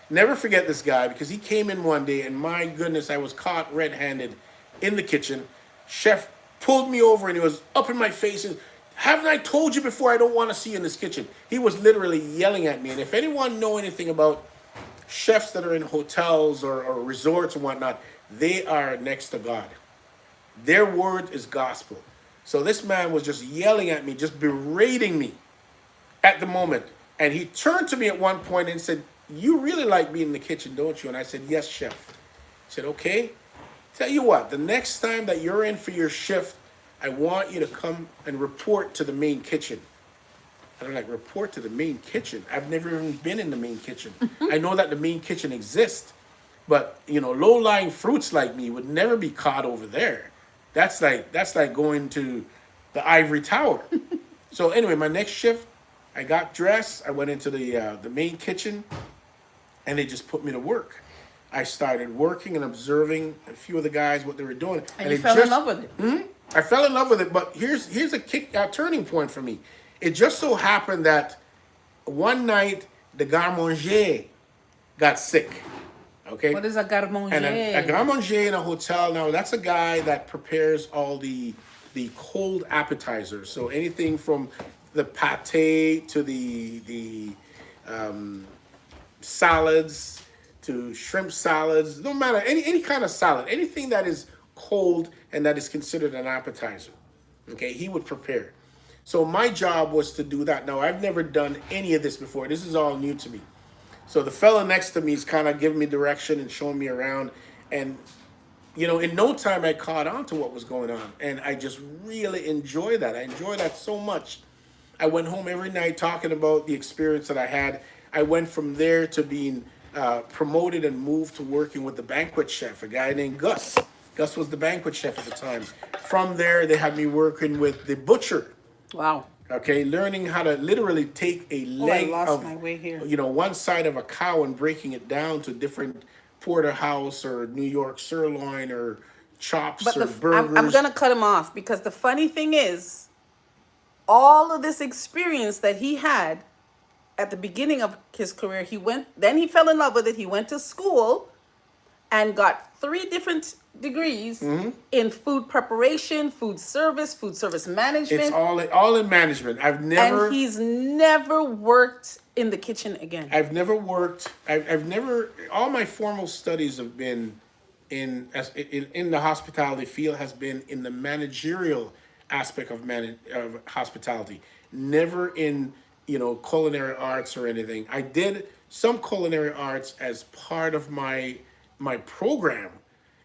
Never forget this guy because he came in one day and my goodness, I was caught red-handed in the kitchen. Chef pulled me over and he was up in my face and, haven't I told you before I don't want to see you in this kitchen? He was literally yelling at me. And if anyone know anything about chefs that are in hotels or resorts and whatnot, they are next to God. Their word is gospel. So this man was just yelling at me, just berating me at the moment. And he turned to me at one point and said, you really like being in the kitchen, don't you? And I said, yes, chef. He said, okay. Tell you what, the next time that you're in for your shift, I want you to come and report to the main kitchen. And I'm like, report to the main kitchen? I've never even been in the main kitchen. I know that the main kitchen exists, but low-lying fruits like me would never be caught over there. That's like going to the ivory tower. So anyway, my next shift, I got dressed, I went into the main kitchen, and they just put me to work. I started working and observing a few of the guys, what they were doing. And you fell in love with it. I fell in love with it, but here's a turning point for me. It just so happened that one night the garde-manger got sick. Okay. What is a garde-manger? And a garde-manger in a hotel, now that's a guy that prepares all the cold appetizers. So anything from the pate to the salads to shrimp salads, no matter any kind of salad, anything that is cold and that is considered an appetizer. Okay, he would prepare. So my job was to do that. Now I've never done any of this before. This is all new to me. So the fella next to me is kind of giving me direction and showing me around. And, in no time I caught on to what was going on. And I just really enjoy that. I enjoy that so much. I went home every night talking about the experience that I had. I went from there to being promoted and moved to working with the banquet chef, a guy named Gus. Gus was the banquet chef at the time. From there, they had me working with the butcher. Wow. Okay, learning how to literally take a leg of, my way here. one side of a cow and breaking it down to different porterhouse or New York sirloin or chops or burgers. I'm going to cut him off because the funny thing is, all of this experience that he had at the beginning of his career, then he fell in love with it. He went to school and got 3 different degrees in food preparation, food service management. It's all in management. And he's never worked in the kitchen again. I've never worked. I've never. All my formal studies have been in the hospitality field. Has been in the managerial aspect of hospitality. Never in culinary arts or anything. I did some culinary arts as part of my program.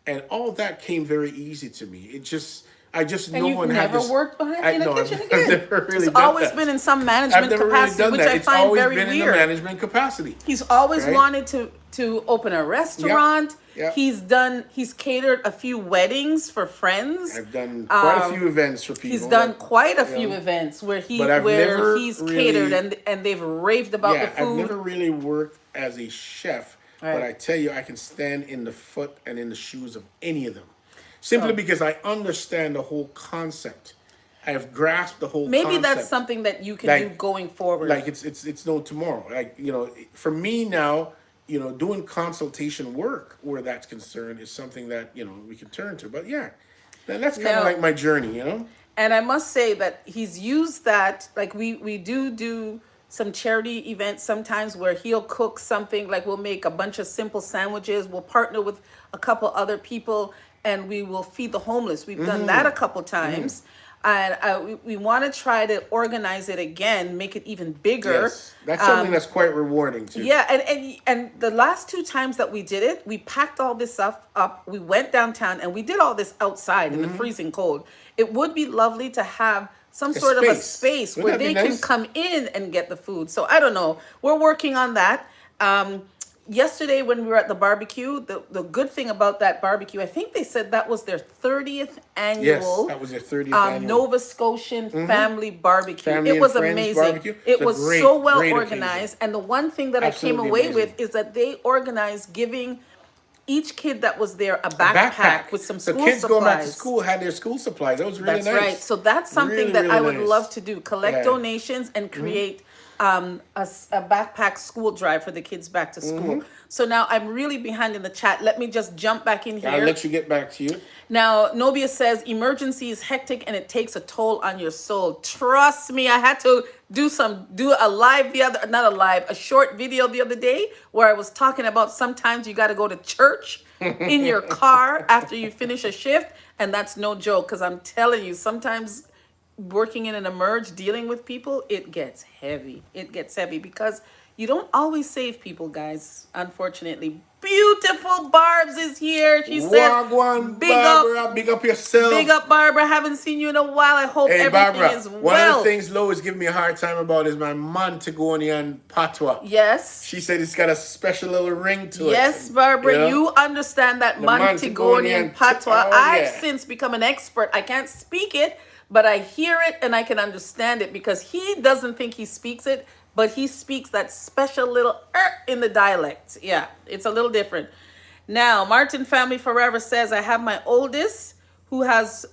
And all that came very easy to me. It just, I just And know you've and have never this. worked behind I in a know kitchen I've again. never really It's done always that. been in some I've management never really capacity, done which that. I It's find always very been in the weird. management capacity. He's always Right? wanted to open a restaurant. Yep. He's catered a few weddings for friends. I've done quite a few events for people. He's done like, quite a you few know, events where but I've never he's really- catered and they've raved about the Yeah, I've food. never really worked as a chef, but Right. I tell you, I can stand in the foot and in the shoes of any of them, simply So- because I understand the whole concept. I have grasped the whole. Maybe concept. that's something that you can do Like- going forward. Like it's no tomorrow. Like for me now, doing consultation work where that's concerned is something that we can turn to. But yeah, that's kind Now- of like my journey. And I must say that he's used that, like we do some charity events sometimes where he'll cook something, like we'll make a bunch of simple sandwiches, we'll partner with a couple other people and we will feed the homeless. We've done that a couple times. And we want to try to organize it again, make it even bigger. Yes, that's something that's quite rewarding too. Yeah, and the last two times that we did it, we packed all this up. We went downtown and we did all this outside in the freezing cold. It would be lovely to have some sort of a space Wouldn't where that they be can nice? come in and get the food. So I don't know. We're working on that. Yesterday when we were at the barbecue, the good thing about that barbecue, I think they said that was their 30th annual. Yes, that was their 30th annual. Nova Scotian family barbecue. Family It and was friends amazing. barbecue. It It's a was great, so well great organized. And the one thing that I came Absolutely away amazing. with is that they organized giving each kid that was there a backpack with some school so kids supplies. going back to school had their school supplies. That was really That's nice. right. So that's something Really, that I really would nice. love to do. Collect Yeah. Mm-hmm. donations and create a backpack school drive for the kids back to school. Mm-hmm. So now I'm really behind in the chat. Let me just jump back in here. I'll let you get back to you. Now, Nobia says emergency is hectic and it takes a toll on your soul. Trust me, I had to do a live a short video the other day where I was talking about sometimes you got to go to church in your car after you finish a shift, and that's no joke because I'm telling you, sometimes working in an emerge, dealing with people, it gets heavy. It gets heavy because you don't always save people, guys, unfortunately. Beautiful Barb's is here. She says, Wagwan, big Barbara, up, big up yourself. big up, Barbara. Haven't seen you in a while. I hope Hey, everything Barbara, is well. one of the things Lo is giving me a hard time about is my Montagonian patois. Yes. She said it's got a special little ring to it. Yes, Barbara, You know? you understand that The Montagonian Montagonian- patois. oh, I've yeah. since become an expert. I can't speak it, but I hear it and I can understand it because he doesn't think he speaks it, but he speaks that special little in the dialect. Yeah, it's a little different. Now, Martin Family Forever says, I have my oldest who has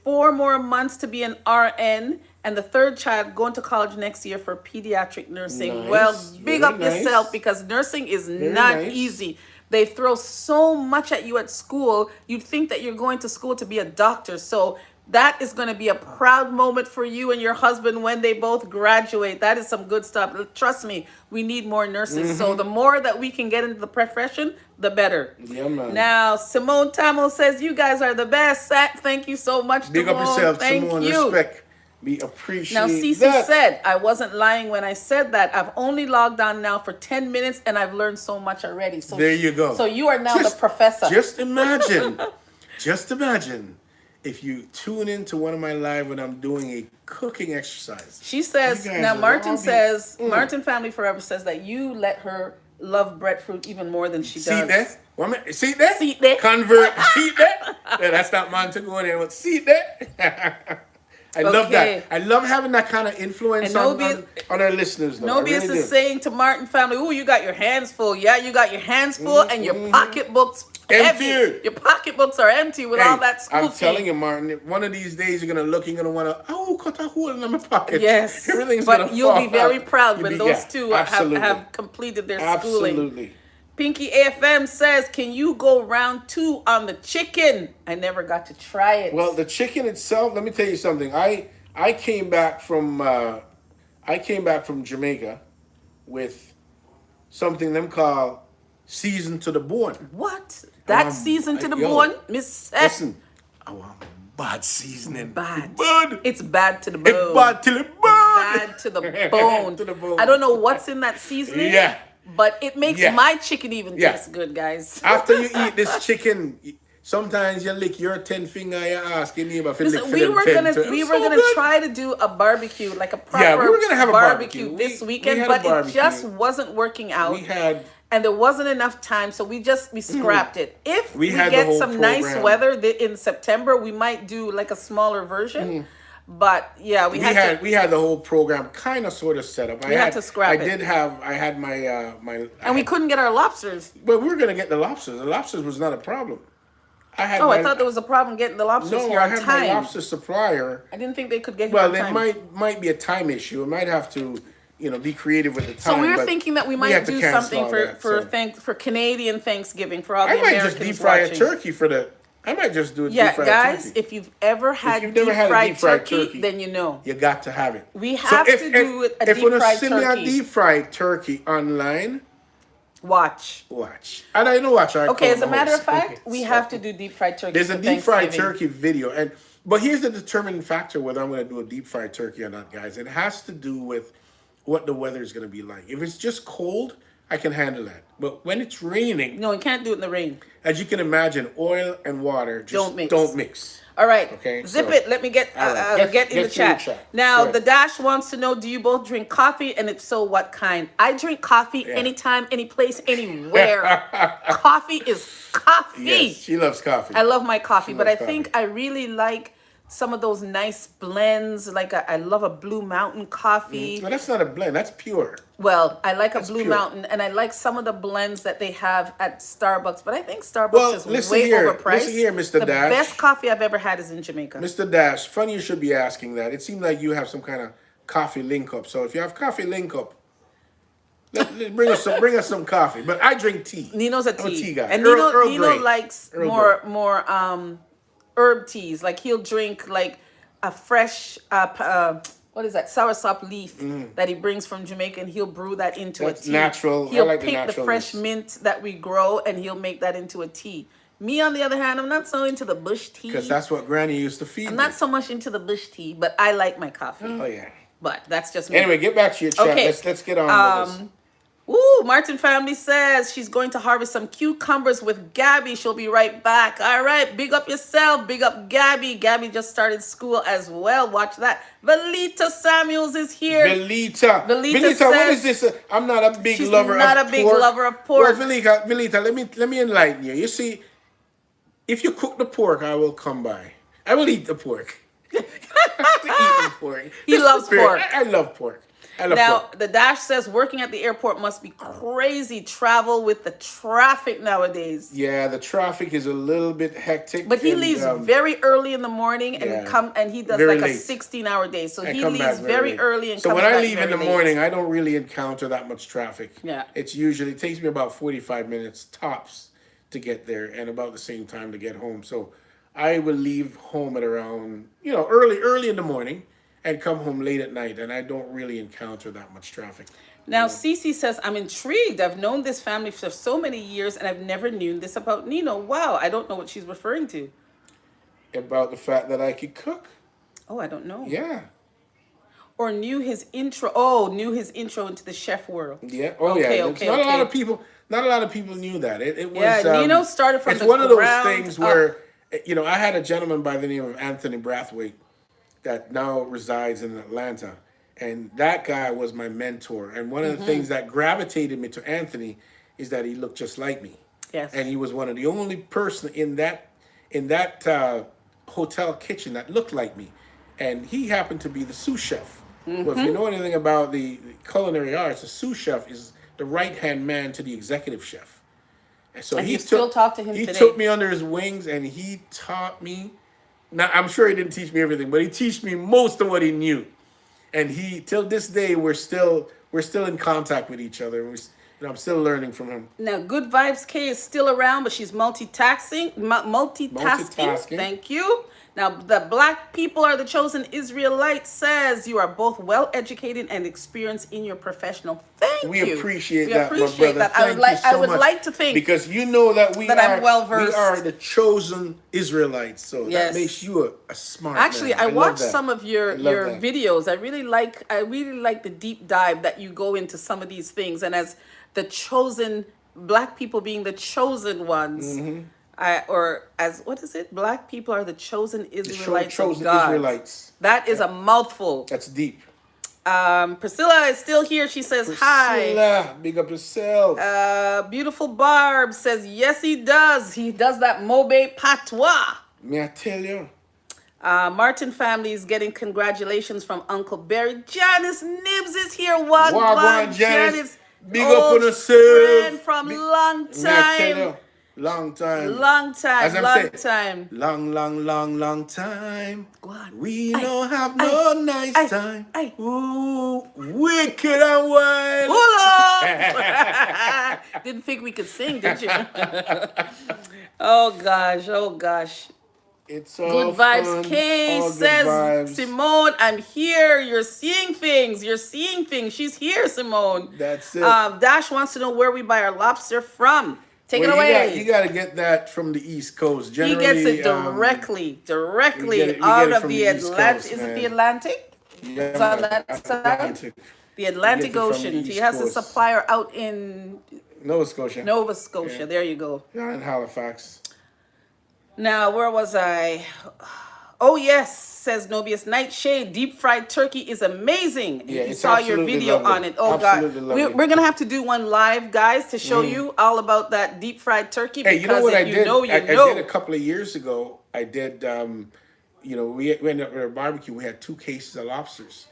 4 more months to be an RN and the third child going to college next year for pediatric nursing. Nice. Well, big Very up nice. yourself because nursing is not nice. easy. They throw so much at you at school. You'd think that you're going to school to be a doctor. So that is going to be a proud moment for you and your husband when they both graduate. That is some good stuff. Trust me, we need more nurses. So the more that we can get into the profession, the better. Yeah, man. Now, Simone Tamo says, you guys are the best. Thank you so much, Big up Simone. yourself, Thank Simone. you. Respect. We appreciate Now, Cece that. said, I wasn't lying when I said that. I've only logged on now for 10 minutes and I've learned so much already. So There you go. So you are now the professor. Just imagine if you tune into one of my live when I'm doing a cooking exercise. She says, You guys now will Martin all be- says, Martin Family Forever says that you let her love breadfruit even more than she See does. that? See that? See that? Convert. See that? Yeah, that's not Montagonian. But see that? I love Okay. that. I love having that kind of influence And on Nobius- our listeners. Though. I Nobius really is do. saying to Martin Family, ooh, you got your hands full. Yeah, you got your hands full and your pocketbooks Empty. heavy. Your pocketbooks are empty with all that school I'm fee. telling you, Martin, one of these days you're gonna look, you're gonna wanna, cut a hole in my pocket. Yes, Everything's but gonna you'll fall be very out. proud You'll when be- those yeah, two absolutely. have completed their schooling. Absolutely. Pinky AFM says, can you go round 2 on the chicken? I never got to try it. Well, the chicken itself, let me tell you something. I came back from Jamaica with something them call seasoned to the bone. What? That Um, seasoned to the yo, bone? Miss Seth? Listen, I want bad seasoning. Bad. Bad. It's bad to the It's bone. bad till it bad. Bad to the bone. To the bone. I don't know what's in that seasoning. Yeah. But it makes Yeah. my chicken even Yeah. taste good, guys. After you eat this chicken, Sometimes you lick your 10 finger, you ask your neighbor if you lick Listen, for them 10 too. we It's were so gonna good. try to do a barbecue, like a proper Yeah, we were gonna have a barbecue barbecue. this We weekend, had a but it just barbecue. wasn't working out. We had And there wasn't enough time, so we scrapped it. If We we had the get whole some nice program. weather in September, we might do like a smaller version. But yeah, we had to, we had the whole program kind of sort of set up. We had to scrap I it. did have I had my and we couldn't get our lobsters. But we were gonna get the lobsters. The lobsters was not a problem. I had Oh, I thought there was a problem getting the lobsters no. here I on had my time. lobster supplier. I didn't think they could get here Well, on there time. might be a time issue. It might have to be creative with the time. So we were but thinking that we had might to do cancel something all for that, so. for Canadian Thanksgiving for all the I might Americans just deep fry watching. a turkey for the. I might just do a Yeah, deep fried guys, turkey. if you've ever had you've deep never had a fried deep-fried turkey, turkey, then you know. You got to have it. We have to do a if deep you fried send me a turkey. deep fried turkey online, Watch. watch. And I know watch. Okay, as a matter of fact, we have to do deep fried turkey. There's for a deep fried Thanksgiving. turkey video, but here's the determining factor whether I'm going to do a deep fried turkey or not, guys. It has to do with what the weather is going to be like. If it's just cold, I can handle that. But when it's raining, No, you can't do it in the rain. as you can imagine, oil and water just Don't mix. All right. Okay, Zip so- it. Let me get All right. get in the Get through the chat. chat. Now, Go the ahead. Dash wants to know, do you both drink coffee? And if so, what kind? I drink coffee Yeah. anytime, any place, anywhere. Coffee is coffee. Yes, she loves coffee. I love my coffee, but I loves think coffee. I really like some of those nice blends. Like I love a Blue Mountain coffee. No, that's not a blend. That's pure. Well, I like a Blue pure. Mountain, and I like some of the blends that they have at Starbucks. But I think Starbucks Well, is listen way here. overpriced. Listen here, Mr. The Dash. best coffee I've ever had is in Jamaica. Mr. Dash, funny you should be asking that. It seems like you have some kind of coffee link up. So if you have coffee link up, bring us some coffee. But I drink tea. Nino's a I'm a tea, tea guy. and Earl Nino Grey. likes Earl more herb teas. Like he'll drink like a fresh what is that soursop leaf that he brings from Jamaica, and he'll brew that into That's a tea. natural. I He'll like the pick the naturalness. fresh mint that we grow, and he'll make that into a tea. Me, on the other hand, I'm not so into the bush tea. Because that's what Granny used to feed I'm me. not so much into the bush tea, but I like my coffee. Oh, yeah. But that's just me. Anyway, get back to your chat. Okay. Let's get on with this. Ooh, Martin family says she's going to harvest some cucumbers with Gabby. She'll be right back. All right, big up yourself. Big up Gabby. Gabby just started school as well. Watch that. Valita Samuels is here. Velita, Velita what says is this? I'm not a big she's lover not of a big pork. lover of pork. Well, Velita, let me enlighten you. You see, if you cook the pork, I will come by. I will eat the pork. I have to eat the pork. He Just loves prepare. pork. I love pork. I love Now, pork. the Dash says working at the airport must be crazy travel with the traffic nowadays. Yeah, the traffic is a little bit hectic. But he and, leaves very early in the morning and yeah. he does Very like late. a 16-hour day. So I he come leaves back very late. early and so comes when I back leave in very the late. morning, I don't really encounter that much traffic. Yeah. It takes me about 45 minutes tops to get there and about the same time to get home. So I will leave home at around, early in the morning and come home late at night, and I don't really encounter that much traffic. Now, Cece says, I'm intrigued. I've known this family for so many years, and I've never knew this about Nino. Wow, I don't know what she's referring to. About the fact that I could cook. Oh, I don't know. Yeah. Or knew his intro. Oh, knew his intro into the chef world. Yeah. Oh, Okay, yeah. okay, Not a lot okay. of people. Not a lot of people knew that. It was. Yeah, Nino started from it's the one of those ground things up. where, I had a gentleman by the name of Anthony Brathwaite that now resides in Atlanta, and that guy was my mentor. And one of the things that gravitated me to Anthony is that he looked just like me. Yes. And he was one of the only person in that hotel kitchen that looked like me, and he happened to be the sous chef. Well, if you know anything about the culinary arts, the sous chef is the right-hand man to the executive chef. And so And you still talk to him He today. took me under his wings and he taught me. Now, I'm sure he didn't teach me everything, but he taught me most of what he knew. And till this day, we're still in contact with each other. I'm still learning from him. Now, Good Vibes K is still around, but she's multitasking. Multitasking. Thank you. Now, the Black people are the chosen Israelites says you are both well educated and experienced in your professional. Thank you. We appreciate We that, appreciate my brother. that. I would Thank like. you so I would much. like to think because you know that we that are I'm well-versed. We are the chosen Israelites, so Yes. that makes you a smart Actually, man. I love watched that. some of your love that. videos. I really like the deep dive that you go into some of these things, and as the chosen Black people being the chosen ones. or as what is it? Black people are the chosen Israelites of chosen God. Israelites. That is a mouthful. That's deep. Priscilla is still here. She says hi. Priscilla, big up yourself. Beautiful Barb says yes, he does. He does that Mobe patois. May I tell you? Martin family is getting congratulations from Uncle Barry. Janice Nibs is here. What Wagwan, Janice. Big up old on yourself. friend from long May I tell time. you? Long time. Long time. As I'm Long saying, time. long time. Go on. We Aye, don't have aye, no nice aye, time. aye. Ooh, wicked and wild. Hold up. Didn't think we could sing, did you? Oh gosh. Oh gosh. It's all Good vibes. fun, Kay all good says, vibes. Simone, I'm here. You're seeing things. You're seeing things. She's here, Simone. That's it. Dash wants to know where we buy our lobster from. Take it Well, away. You got to get that from the East Coast. He Generally, gets it directly we get it out of from the the East Atlantic. Coast, Is it man. the Atlantic? Yeah, It's on man, that side? Atlantic. The Atlantic it from the Ocean. He East has a Coast. supplier out in Nova Scotia. Nova Scotia. Yeah. There you go. Down in Halifax. Now, where was I? Oh, yes, says Nobius. Nightshade, deep fried turkey is amazing. Yeah, He it's saw your absolutely video lovely. on it. Oh, Absolutely God. lovely. We're going to have to do one live, guys, to show you all about that deep fried turkey. Hey, you know because what if I you did? know, you I know. did a couple of years ago. I did, we ended up at a barbecue. We had 2 cases of lobsters.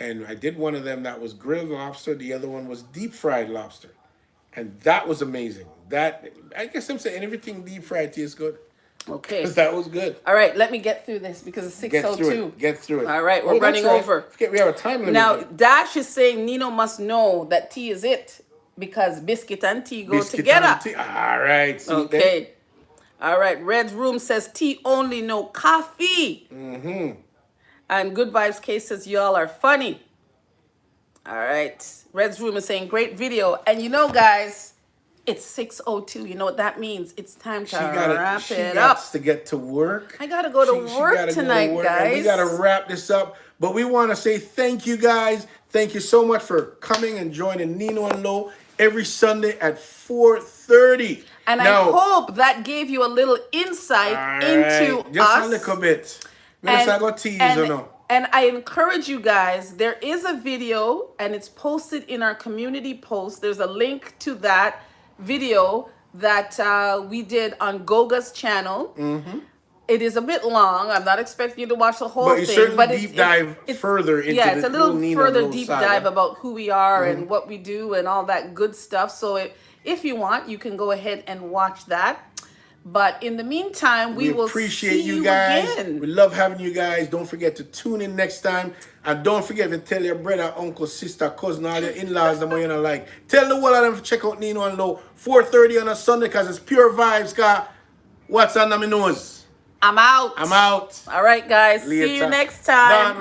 And I did one of them that was grilled lobster. The other one was deep fried lobster. And that was amazing. I guess I'm saying everything deep fried tastes good. Okay. Because that was good. All right, let me get through this because it's Get 6:02. through it. Get through it. All right, we're that's running right. over. Forget we have a time limit. Now, here. Dash is saying Nino must know that tea is it because biscuit and tea go Biscuit together. and tea. All right. See, Okay. All right. Red's Room says tea only, no coffee. Mm-hmm. And Good Vibes Case says y'all are funny. All right. Red's Room is saying great video. And you know, guys, it's 6:02. You know what that means? It's time to wrap it up. to get to work. I gotta go to work gotta tonight, and we guys. gotta wrap this up. But we want to say thank you, guys. Thank you so much for coming and joining Nino and Lo every Sunday at 4:30. And now, I hope that gave you a little insight into just us. a little bit. I go tease or no? And I encourage you guys, there is a video and it's posted in our community post. There's a link to that video that we did on Goga's channel. Mm-hmm. It is a bit long. I'm not expecting you to watch the whole But thing. But deep dive further into it's a little Nino further Lo deep saga. dive about who we are and what we do and all that good stuff. So if you want, you can go ahead and watch that. But in the meantime, we will appreciate see you guys. again. We love having you guys. Don't forget to tune in next time. And don't forget to tell your brother, uncle, sister, cousin, all your in-laws the more you don't like. Tell the whole of them to check out Nino and Lo 4:30 on a Sunday because it's pure vibes. Cause what's under my nose? I'm out. I'm out. All right, guys. Later. See you next time. Done, Bye.